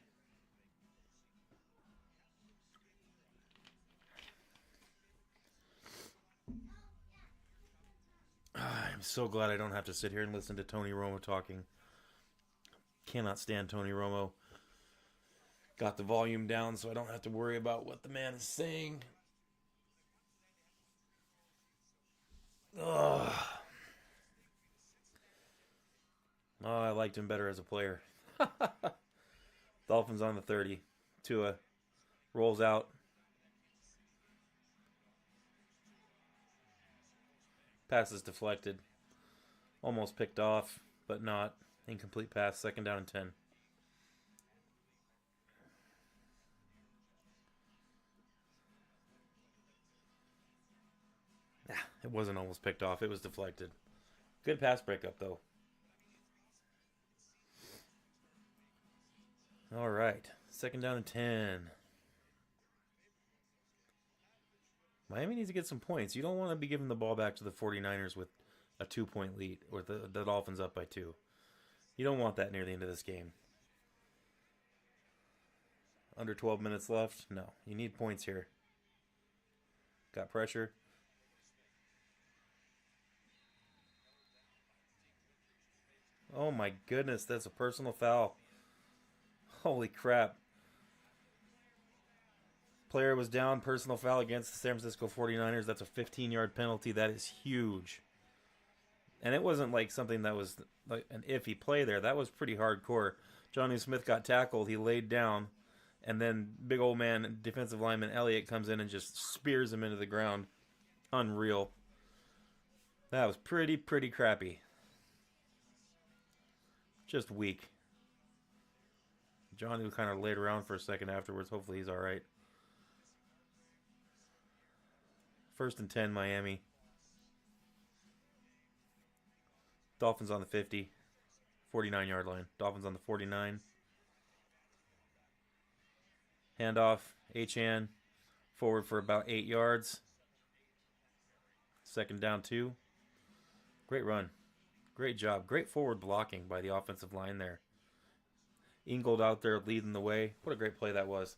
I'm so glad I don't have to sit here and listen to Tony Romo talking. Cannot stand Tony Romo. Got the volume down so I don't have to worry about what the man is saying. Ugh. Oh, I liked him better as a player. Dolphins on the 30. Tua rolls out. Pass is deflected. Almost picked off, but not. Incomplete pass. Second down and 10. It wasn't almost picked off. It was deflected. Good pass breakup, though. All right. Second down and 10. Miami needs to get some points. You don't want to be giving the ball back to the 49ers with a 2-point lead or the Dolphins up by 2. You don't want that near the end of this game. Under 12 minutes left? No. You need points here. Got pressure. Oh my goodness, that's a personal foul. Holy crap. Player was down, personal foul against the San Francisco 49ers. That's a 15-yard penalty. That is huge. And it wasn't like something that was like an iffy play there. That was pretty hardcore. Johnny Smith got tackled. He laid down. And then big old man, defensive lineman Elliott comes in and just spears him into the ground. Unreal. That was pretty crappy. Just weak. Johnny kind of laid around for a second afterwards. Hopefully he's all right. First and 10, Miami. Dolphins on the 50. 49-yard line. Dolphins on the 49. Handoff. Achane. Forward for about 8 yards. Second down 2. Great run. Great job. Great forward blocking by the offensive line there. Ingold out there leading the way. What a great play that was.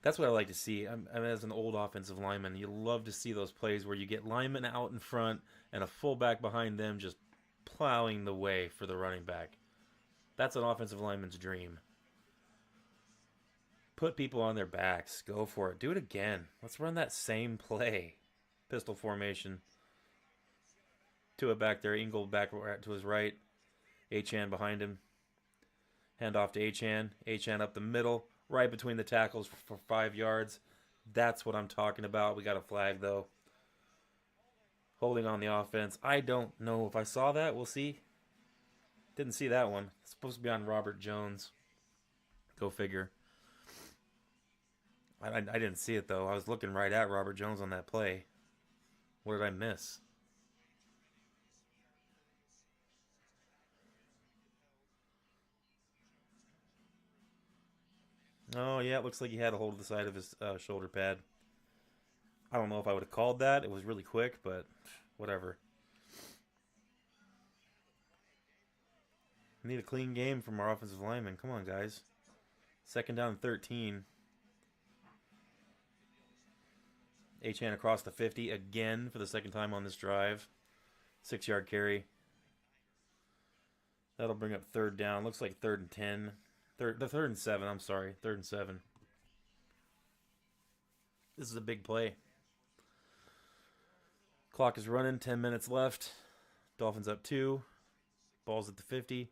That's what I like to see. I'm as an old offensive lineman, you love to see those plays where you get linemen out in front and a fullback behind them just plowing the way for the running back. That's an offensive lineman's dream. Put people on their backs. Go for it. Do it again. Let's run that same play. Pistol formation. Tua back there. Ingold back to his right. Achane behind him. Hand off to Achane. Achane up the middle. Right between the tackles for 5 yards. That's what I'm talking about. We got a flag, though. Holding on the offense. I don't know if I saw that. We'll see. Didn't see that one. It's supposed to be on Robert Jones. Go figure. I didn't see it, though. I was looking right at Robert Jones on that play. What did I miss? Oh, yeah, it looks like he had a hold of the side of his shoulder pad. I don't know if I would have called that. It was really quick, but whatever. We need a clean game from our offensive linemen. Come on, guys. Second down and 13. Achane across the 50 again for the second time on this drive. 6-yard carry. That'll bring up third down. Looks like third and 10. Third and 7, I'm sorry. Third and 7. This is a big play. Clock is running. 10 minutes left. Dolphins up 2. Ball's at the 50.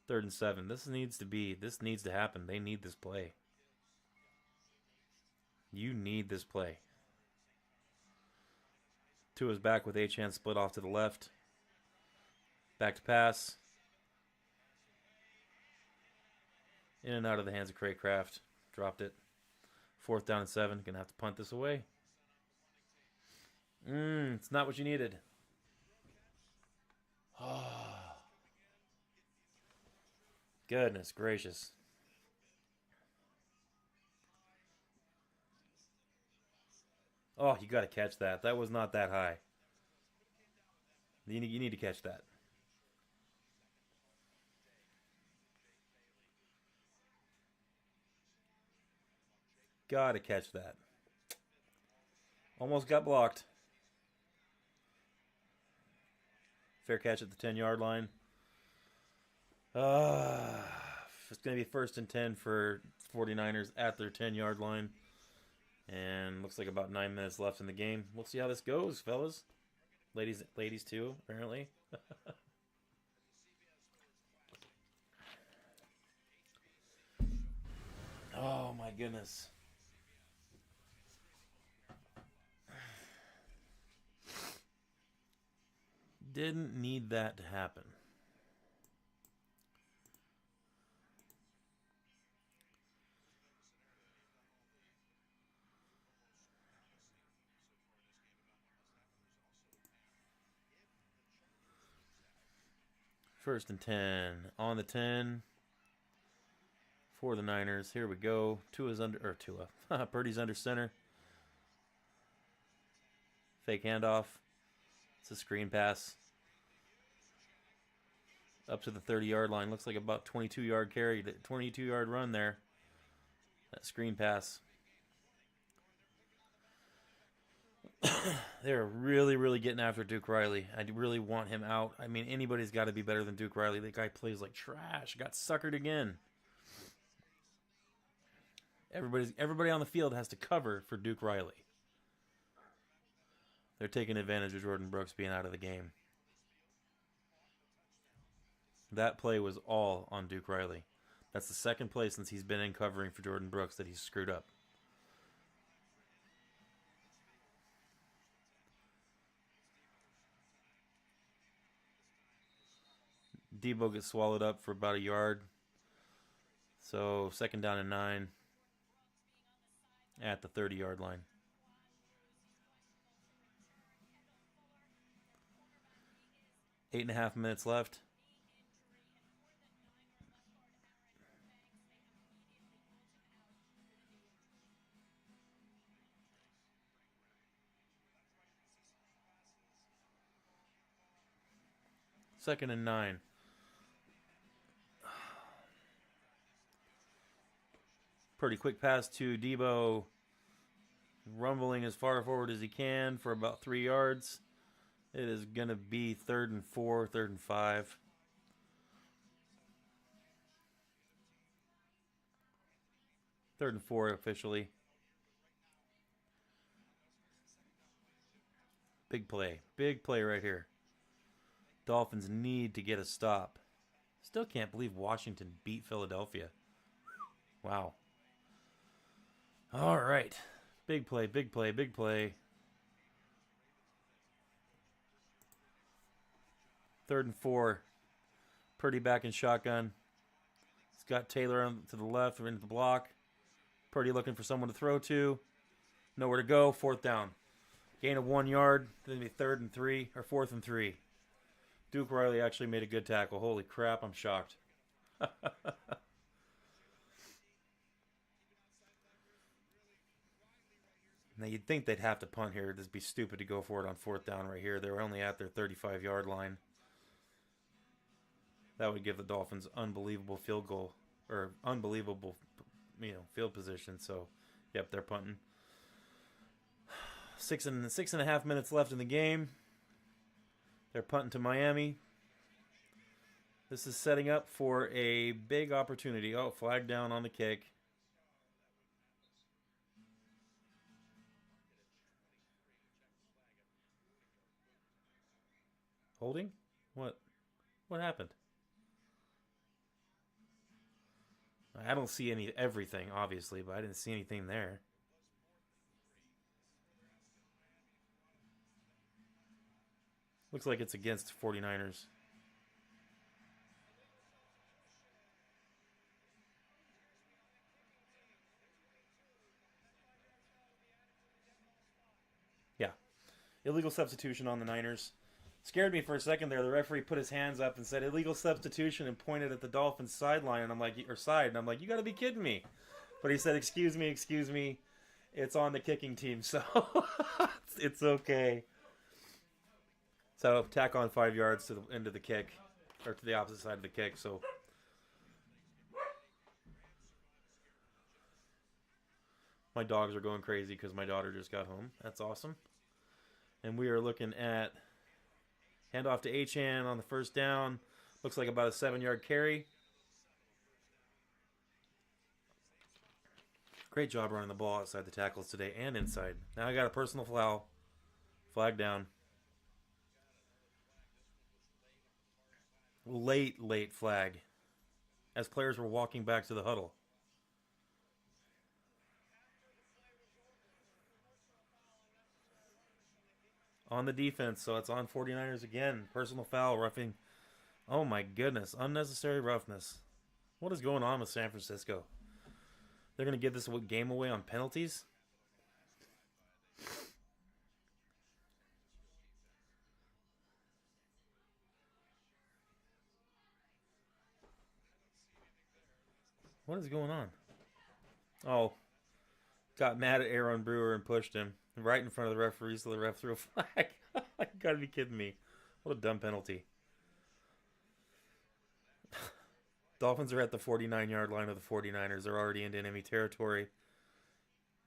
Third and 7. This needs to happen. They need this play. You need this play. Tua's back with Achane split off to the left. Back to pass. In and out of the hands of Craycraft. Dropped it. Fourth down and 7. Gonna have to punt this away. It's not what you needed. Goodness gracious. Oh, you got to catch that. That was not that high. You need to catch that. Got to catch that. Almost got blocked. Fair catch at the 10-yard line. It's going to be first and 10 for 49ers at their 10-yard line. And looks like about 9 minutes left in the game. We'll see how this goes, fellas. Ladies too, apparently. Oh my goodness. Didn't need that to happen. First and 10. On the 10. For the Niners. Here we go. Purdy's under center. Fake handoff. It's a screen pass. Up to the 30-yard line. Looks like about 22-yard carry. 22-yard run there. That screen pass. They're really, really getting after Duke Riley. I really want him out. I mean, anybody's got to be better than Duke Riley. That guy plays like trash. Got suckered again. Everybody on the field has to cover for Duke Riley. They're taking advantage of Jordan Brooks being out of the game. That play was all on Duke Riley. That's the second play since he's been in covering for Jordan Brooks that he's screwed up. Debo gets swallowed up for about a yard. So second down and 9 at the 30-yard line. 8.5 minutes left. Second and 9. Pretty quick pass to Debo. Rumbling as far forward as he can for about 3 yards. It is going to be third and 4, third and 5. Third and 4 officially. Big play. Big play right here. Dolphins need to get a stop. Still can't believe Washington beat Philadelphia. Wow. All right. Big play, big play, big play. Third and 4. Purdy back in shotgun. He's got Taylor to the left or into the block. Purdy looking for someone to throw to. Nowhere to go. Fourth down. Gain of 1 yard. Then it'll be third and 3 or fourth and 3. Duke Riley actually made a good tackle. Holy crap, I'm shocked. Now, you'd think they'd have to punt here. It'd be stupid to go for it on fourth down right here. They're only at their 35-yard line. That would give the Dolphins unbelievable field goal, or unbelievable field position. So, yep, they're punting. 6.5 minutes left in the game. They're punting to Miami. This is setting up for a big opportunity. Oh, flag down on the kick. Holding? What? What happened? I don't see everything, obviously, but I didn't see anything there. Looks like it's against 49ers. Yeah. Illegal substitution on the Niners. Scared me for a second there. The referee put his hands up and said illegal substitution and pointed at the Dolphins sideline, and I'm like, or side, and I'm like, you got to be kidding me. But he said, excuse me, it's on the kicking team, so it's okay. So tack on 5 yards to the end of the kick, or to the opposite side of the kick. So my dogs are going crazy because my daughter just got home. That's awesome. And we are looking at handoff to Achane on the first down. Looks like about a 7-yard carry. Great job running the ball outside the tackles today and inside. Now I got a personal foul. Flag down. Late flag. As players were walking back to the huddle. On the defense, so it's on 49ers again. Personal foul, roughing. Oh my goodness. Unnecessary roughness. What is going on with San Francisco? They're going to give this game away on penalties? What is going on? Oh, got mad at Aaron Brewer and pushed him right in front of the referee, so the ref threw a flag. You gotta be kidding me. What a dumb penalty. Dolphins are at the 49-yard line of the 49ers. They're already into enemy territory.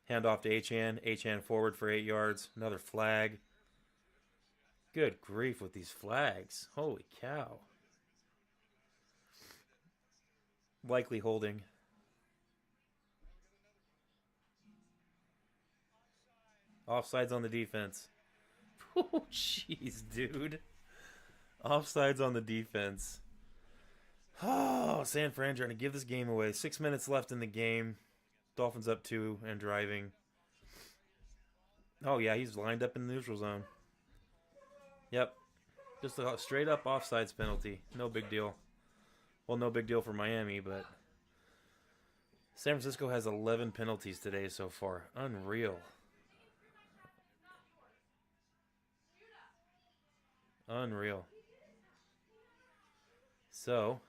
Handoff to Achane. Achane forward for 8 yards. Another flag. Good grief with these flags. Holy cow. Likely holding. Offsides on the defense. Oh, jeez, dude. Offsides on the defense. Oh, San Fran trying to give this game away. 6 minutes left in the game. Dolphins up 2 and driving. Oh, yeah, he's lined up in the neutral zone. Yep. Just a straight up offsides penalty. No big deal. Well, no big deal for Miami, but San Francisco has 11 penalties today so far. Unreal. Unreal. So,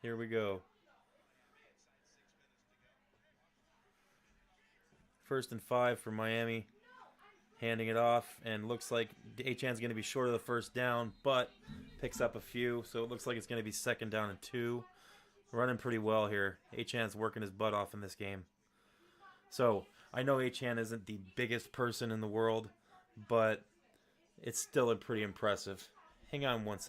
here we go. 1st and 5 for Miami. Handing it off, and looks like Achane's going to be short of the first down, but picks up a few, so it looks like it's going to be 2nd down and 2. Running pretty well here. Achane's working his butt off in this game. So, I know Achane isn't the biggest person in the world, but it's still pretty impressive. Hang on one second.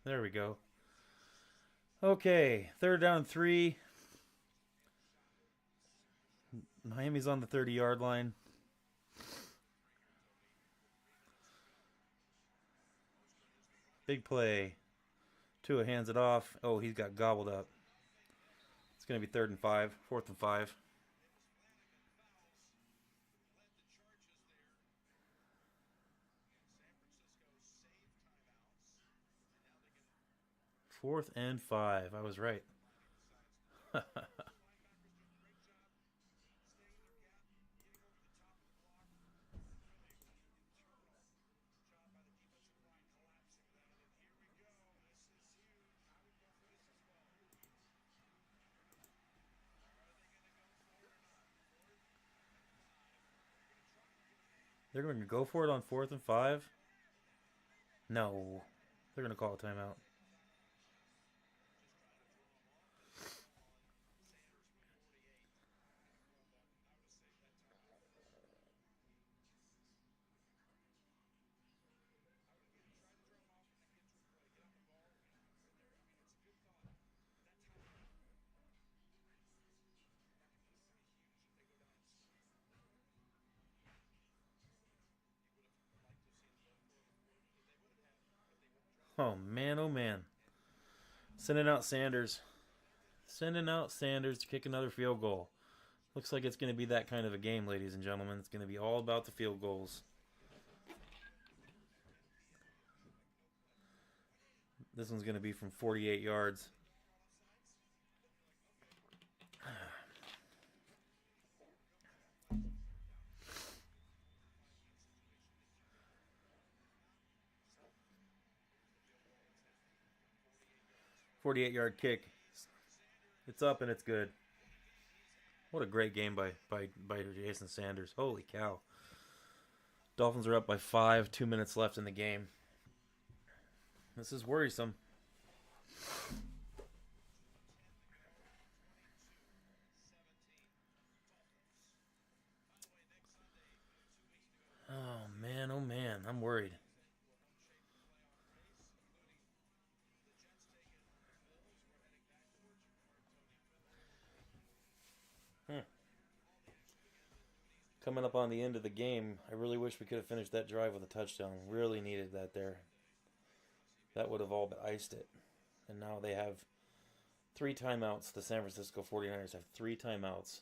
There we go. Okay, 3rd down and 3. Miami's on the 30-yard line. Big play. Tua hands it off. Oh, he's got gobbled up. It's going to be 3rd and 5. 4th and 5. Fourth and 5. I was right. They're going to go for it on 4th and 5? No. They're going to call a timeout. Oh, man, oh, man. Sending out Sanders. Sending out Sanders to kick another field goal. Looks like it's going to be that kind of a game, ladies and gentlemen. It's going to be all about the field goals. This one's going to be from 48 yards. .48-yard kick. It's up and it's good. What a great game by Jason Sanders. Holy cow. Dolphins are up by 5. 2 minutes left in the game. This is worrisome. Oh, man. I'm worried. Coming up on the end of the game, I really wish we could have finished that drive with a touchdown. Really needed that there. That would have all but iced it. And now they have 3 timeouts. The San Francisco 49ers have 3 timeouts.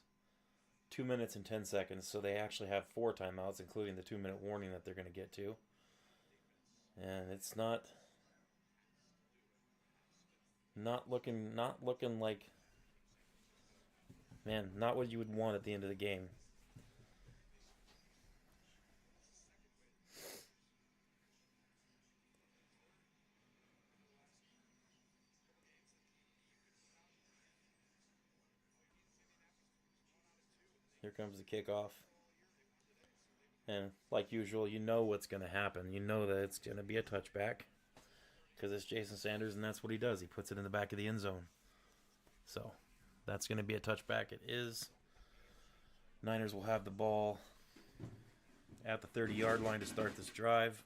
2 minutes and 10 seconds. So they actually have 4 timeouts, including the 2-minute warning that they're going to get to. And it's not looking like, man, not what you would want at the end of the game. Here comes the kickoff. And like usual, you know what's going to happen. You know that it's going to be a touchback. Because it's Jason Sanders, and that's what he does. He puts it in the back of the end zone. So, that's going to be a touchback. It is. Niners will have the ball at the 30-yard line to start this drive.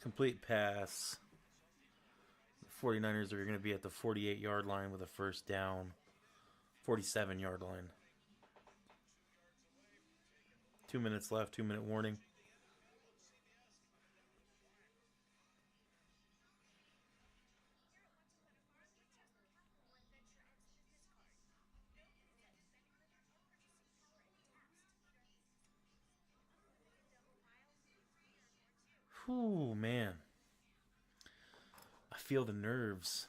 Complete pass. The 49ers are going to be at the 48-yard line with a first down. 47-yard line. 2 minutes left, 2-minute warning. Whew, man. I feel the nerves.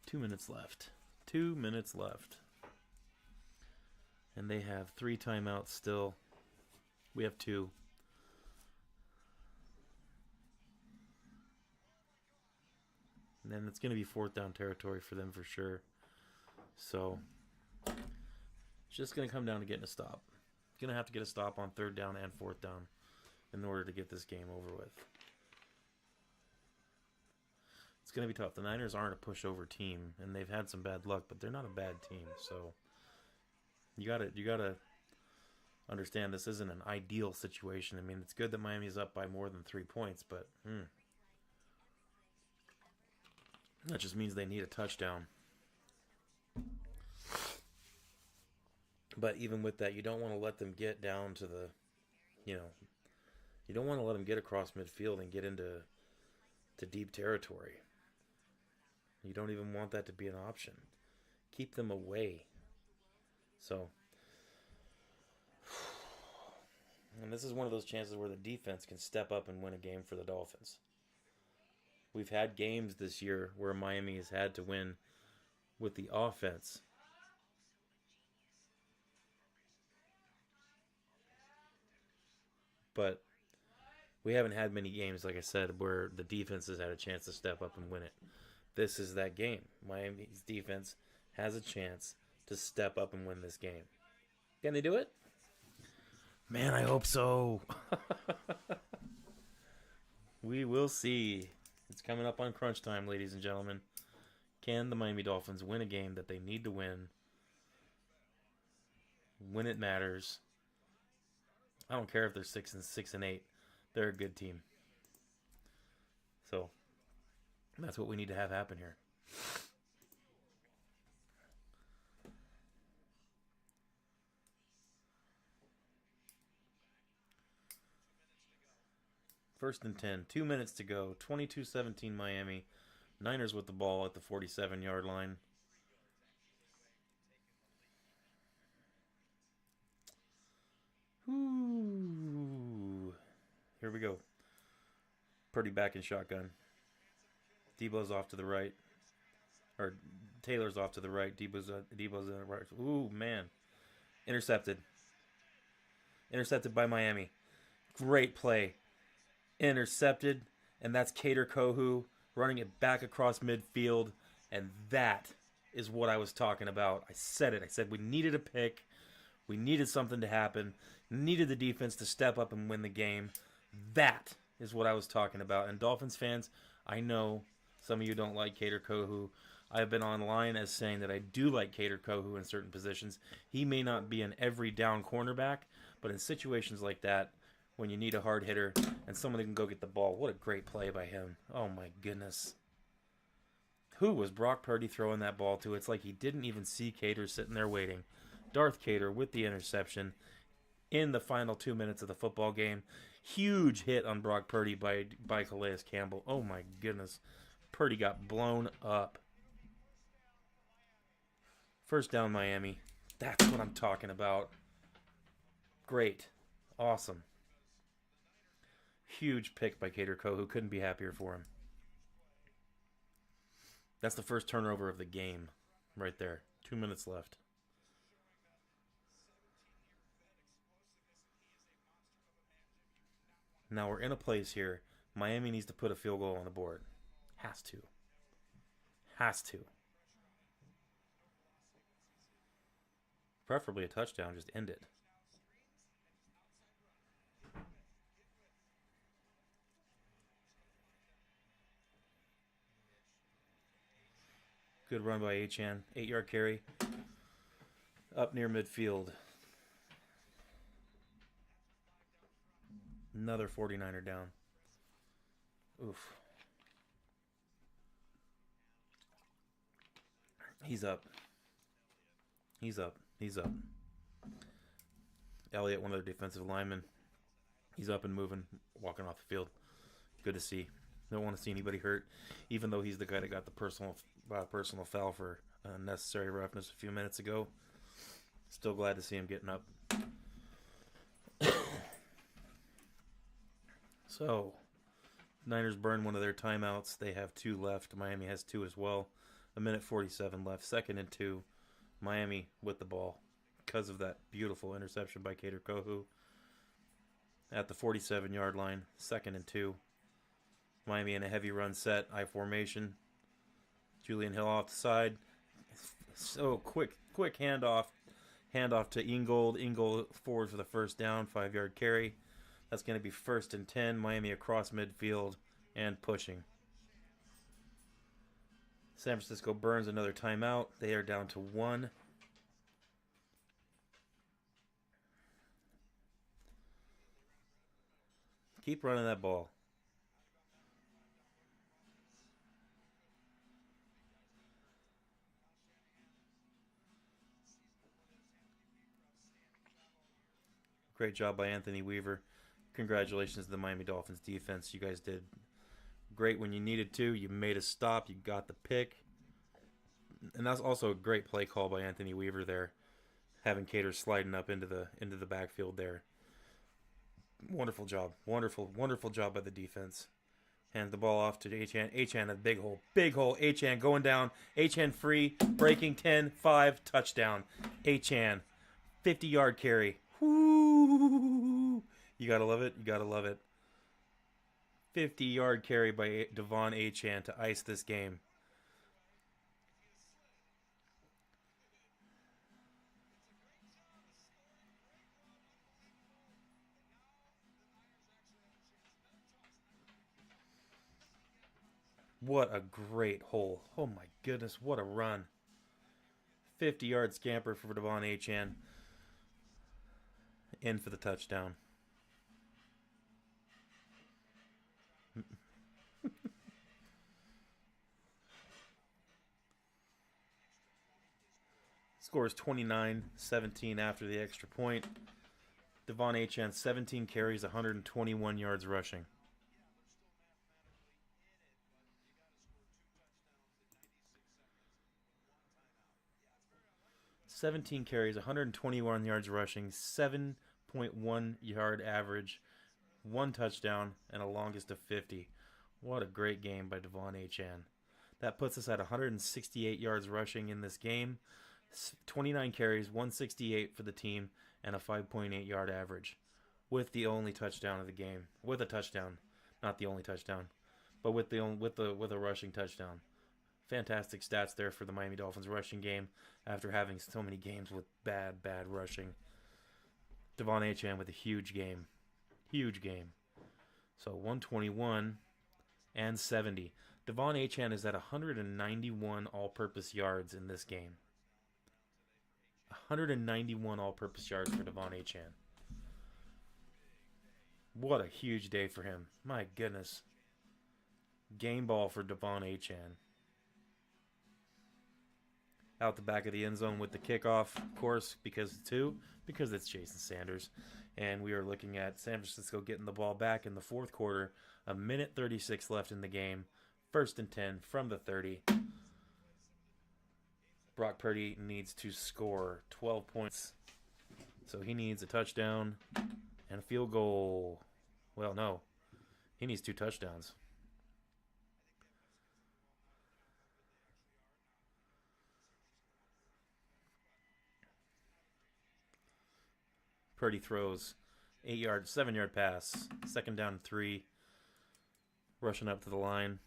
2 minutes left. 2 minutes left. And they have 3 timeouts still. We have 2. And then it's going to be 4th down territory for them for sure. So it's just going to come down to getting a stop. Going to have to get a stop on 3rd down and 4th down in order to get this game over with. It's going to be tough. The Niners aren't a pushover team, and they've had some bad luck, but they're not a bad team. So you gotta understand this isn't an ideal situation. I mean, it's good that Miami's up by more than 3 points, but that just means they need a touchdown. But even with that, you don't want to let them get down to the, you don't want to let them get across midfield and get into deep territory. You don't even want that to be an option. Keep them away. So, and this is one of those chances where the defense can step up and win a game for the Dolphins. We've had games this year where Miami has had to win with the offense. But we haven't had many games, like I said, where the defense has had a chance to step up and win it. This is that game. Miami's defense has a chance to step up and win this game. Can they do it? Man, I hope so. We will see. It's coming up on crunch time, ladies and gentlemen. Can the Miami Dolphins win a game that they need to win? When it matters. I don't care if they're 6 and 8. They're a good team. So that's what we need to have happen here. First and 10. 2 minutes to go. 22-17 Miami. Niners with the ball at the 47-yard line. Ooh. Here we go. Purdy back in shotgun. Debo's off to the right. Or Taylor's off to the right. Debo's in the right. Ooh, man. Intercepted. Intercepted by Miami. Great play. Intercepted. And that's Kader Kohu running it back across midfield. And that is what I was talking about. I said it. I said we needed a pick. We needed something to happen. Needed the defense to step up and win the game. That is what I was talking about. And Dolphins fans, I know some of you don't like Kader Kohu. I've been online as saying that I do like Kader Kohu in certain positions. He may not be an every down cornerback, but in situations like that, when you need a hard hitter and someone that can go get the ball, what a great play by him. Oh my goodness. Who was Brock Purdy throwing that ball to? It's like he didn't even see Kader sitting there waiting. Darth Kader with the interception in the final 2 minutes of the football game. Huge hit on Brock Purdy by Calais Campbell. Oh my goodness. Purdy got blown up. First down Miami. That's what I'm talking about. Great. Awesome. Huge pick by Kader Kohu. Couldn't be happier for him. That's the first turnover of the game right there. 2 minutes left. Now we're in a place here. Miami needs to put a field goal on the board. Has to. Has to. Preferably a touchdown. Just end it. Good run by Achane. 8-yard carry. Up near midfield. Another 49er down. Oof. He's up. He's up. He's up. Elliott, one of their defensive linemen. He's up and moving, walking off the field. Good to see. Don't want to see anybody hurt, even though he's the guy that got the personal foul for unnecessary roughness a few minutes ago. Still glad to see him getting up. So, Niners burn one of their timeouts. They have 2 left. Miami has 2 as well. 1:47 left. 2nd and 2. Miami with the ball because of that beautiful interception by Kader Kohu. at the 47-yard line. 2nd and 2. Miami in a heavy run set. I formation. Julian Hill off the side. So quick handoff. Handoff to Ingold. Ingold forward for the first down. 5-yard carry. That's going to be 1st and 10. Miami across midfield and pushing. San Francisco burns another timeout. They are down to 1. Keep running that ball. Great job by Anthony Weaver. Congratulations to the Miami Dolphins defense. You guys did great when you needed to. You made a stop. You got the pick. And that's also a great play call by Anthony Weaver there. Having Caters sliding up into the backfield there. Wonderful job. Wonderful job by the defense. Hand the ball off to Achane. Achane, a big hole. Big hole. Achane going down. Achane free. Breaking 10-5. Touchdown. Achane. 50-yard carry. Woo! You gotta love it. You gotta love it. 50-yard carry by Devon Achane to ice this game. What a great hole. Oh my goodness, what a run. 50-yard scamper for Devon Achane. In for the touchdown. Scores 29-17 after the extra point. Devon Achane, 17 carries, 121 yards rushing. 17 carries, 121 yards rushing, 7.1 yard average, 1 touchdown, and a longest of 50. What a great game by Devon Achane. That puts us at 168 yards rushing in this game, 29 carries, 168 for the team, and a 5.8 yard average, with the only touchdown of the game. With a touchdown, not the only touchdown, but with a rushing touchdown. Fantastic stats there for the Miami Dolphins rushing game after having so many games with bad rushing. Devon Achane with a huge game. Huge game. So 121 and 70. Devon Achane is at 191 all-purpose yards in this game. 191 all-purpose yards for Devon Achane. What a huge day for him. My goodness. Game ball for Devon Achane. Out the back of the end zone with the kickoff, of course, because it's Jason Sanders. And we are looking at San Francisco getting the ball back in the fourth quarter. 1:36 left in the game. 1st and 10 from the 30. Brock Purdy needs to score 12 points. So he needs a touchdown and a field goal. Well, no. He needs 2 touchdowns. Purdy throws 7-yard pass. 2nd down and 3. Rushing up to the line.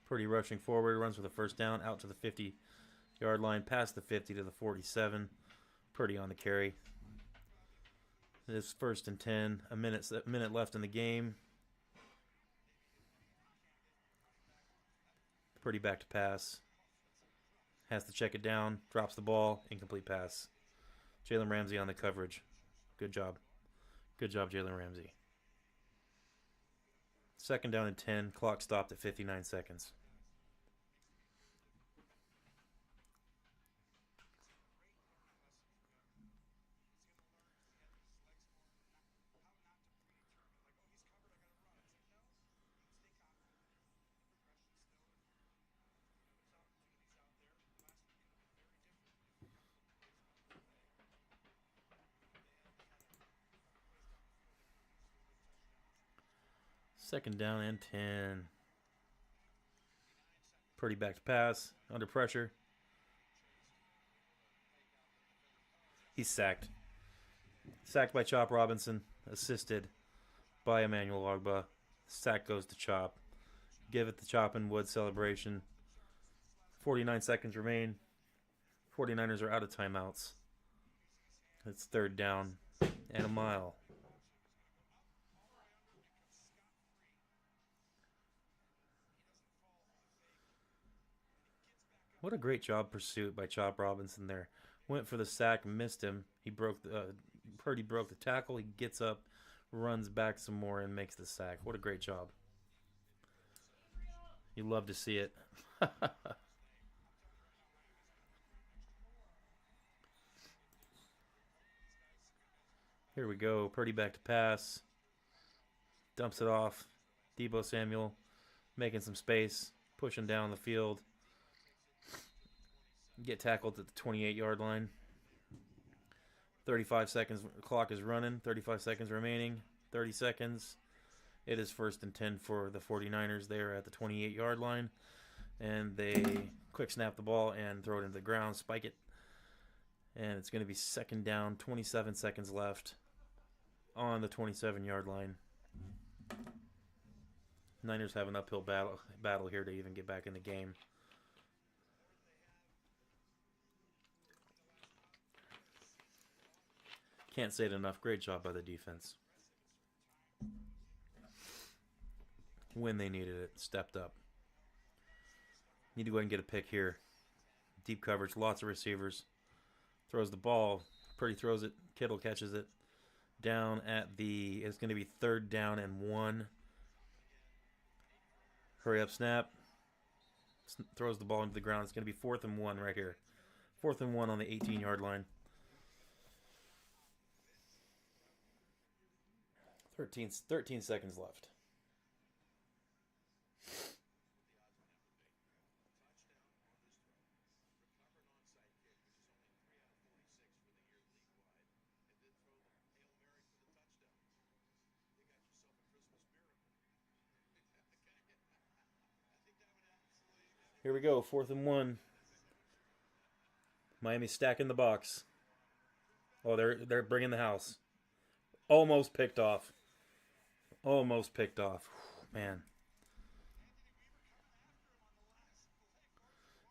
Purdy rushing forward, runs with a 1st down, out to the 50-yard line, past the 50 to the 47. Purdy on the carry. It is 1st and 10. A minute left in the game. Purdy back to pass. Has to check it down. Drops the ball. Incomplete pass. Jalen Ramsey on the coverage. Good job. Good job, Jalen Ramsey. 2nd down and 10. Clock stopped at 59 seconds. Second down and 10. Purdy back to pass. Under pressure. He's sacked. Sacked by Chop Robinson. Assisted by Emmanuel Ogba. Sack goes to Chop. Give it the Chop and Wood celebration. 49 seconds remain. 49ers are out of timeouts. It's third down and a mile. What a great job pursuit by Chop Robinson there. Went for the sack, missed him. Purdy broke the tackle. He gets up, runs back some more, and makes the sack. What a great job. You love to see it. Here we go. Purdy back to pass. Dumps it off. Deebo Samuel making some space. Pushing down the field. Get tackled at the 28-yard line. 35 seconds. Clock is running. 35 seconds remaining. 30 seconds. It is 1st and 10 for the 49ers there at the 28-yard line. And they quick snap the ball and throw it into the ground. Spike it. And it's going to be 2nd down. 27 seconds left on the 27-yard line. Niners have an uphill battle here to even get back in the game. Can't say it enough. Great job by the defense. When they needed it, stepped up. Need to go ahead and get a pick here. Deep coverage, lots of receivers. Throws the ball. Purdy throws it. Kittle catches it. Down at the... It's going to be 3rd down and 1. Hurry up, snap. Throws the ball into the ground. It's going to be 4th and 1 right here. 4th and 1 on the 18-yard line. 13 seconds left. Here we go, 4th and 1. Miami stacking the box. Oh, they're bringing the house. Almost picked off. Almost picked off. Man.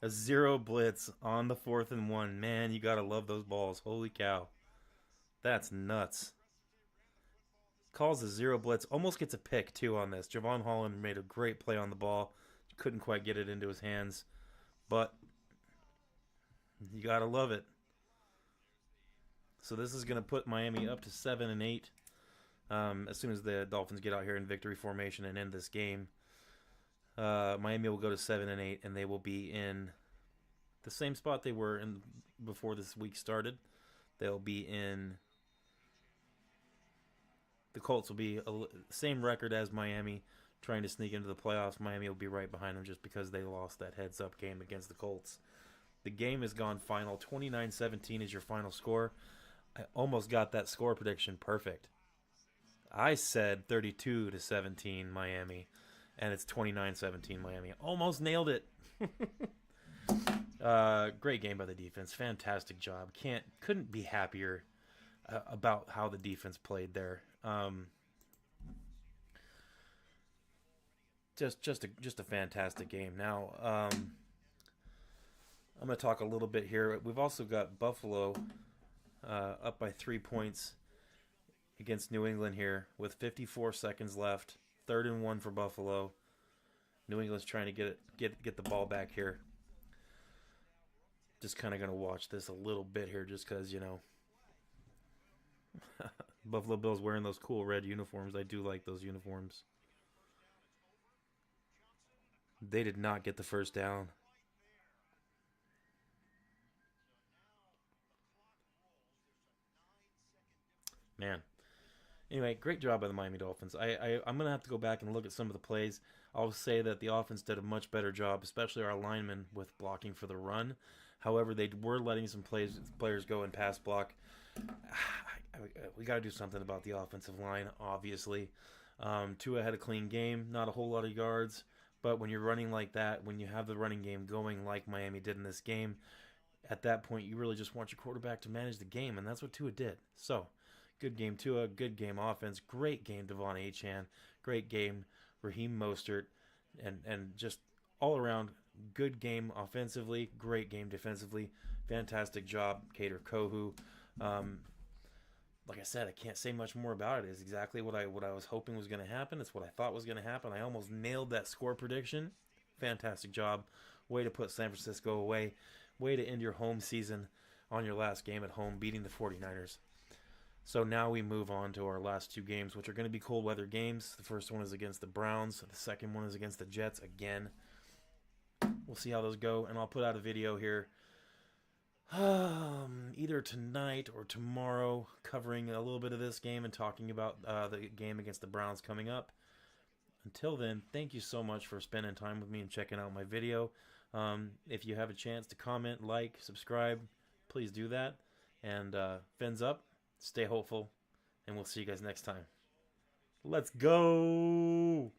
A 0 blitz on the 4th and 1. Man, you gotta love those balls. Holy cow. That's nuts. Calls a 0 blitz. Almost gets a pick, too, on this. Javon Holland made a great play on the ball. Couldn't quite get it into his hands. But you gotta love it. So this is going to put Miami up to 7 and 8. As soon as the Dolphins get out here in victory formation and end this game, Miami will go to 7 and 8, and they will be in the same spot they were in before this week started. They'll be in. The Colts will be same record as Miami, trying to sneak into the playoffs. Miami will be right behind them just because they lost that heads-up game against the Colts. The game is gone final. 29-17 is your final score. I almost got that score prediction perfect. I said 32-17 Miami, and it's 29-17 Miami. Almost nailed it. Great game by the defense. Fantastic job. Couldn't be happier about how the defense played there. Just a fantastic game. Now, I'm going to talk a little bit here. We've also got Buffalo up by 3 points against New England here with 54 seconds left. 3rd and 1 for Buffalo. New England's trying to get the ball back here. Just kind of going to watch this a little bit here just because, Buffalo Bills wearing those cool red uniforms. I do like those uniforms. They did not get the first down. Man. Anyway, great job by the Miami Dolphins. I'm going to have to go back and look at some of the plays. I'll say that the offense did a much better job, especially our linemen, with blocking for the run. However, they were letting some players go and pass block. We got to do something about the offensive line, obviously. Tua had a clean game, not a whole lot of yards. But when you're running like that, when you have the running game going like Miami did in this game, at that point, you really just want your quarterback to manage the game, and that's what Tua did. So, good game Tua, good game offense, great game Devon Achane, great game Raheem Mostert, and just all around good game offensively, great game defensively, fantastic job Kader Kohu. Like I said, I can't say much more about it. It's exactly what I was hoping was going to happen. It's what I thought was going to happen. I almost nailed that score prediction. Fantastic job. Way to put San Francisco away. Way to end your home season on your last game at home, beating the 49ers. So now we move on to our last two games, which are going to be cold weather games. The first one is against the Browns. The second one is against the Jets again. We'll see how those go, and I'll put out a video here either tonight or tomorrow covering a little bit of this game and talking about the game against the Browns coming up. Until then, thank you so much for spending time with me and checking out my video. If you have a chance to comment, like, subscribe, please do that. And fins up, stay hopeful, and we'll see you guys next time. Let's go!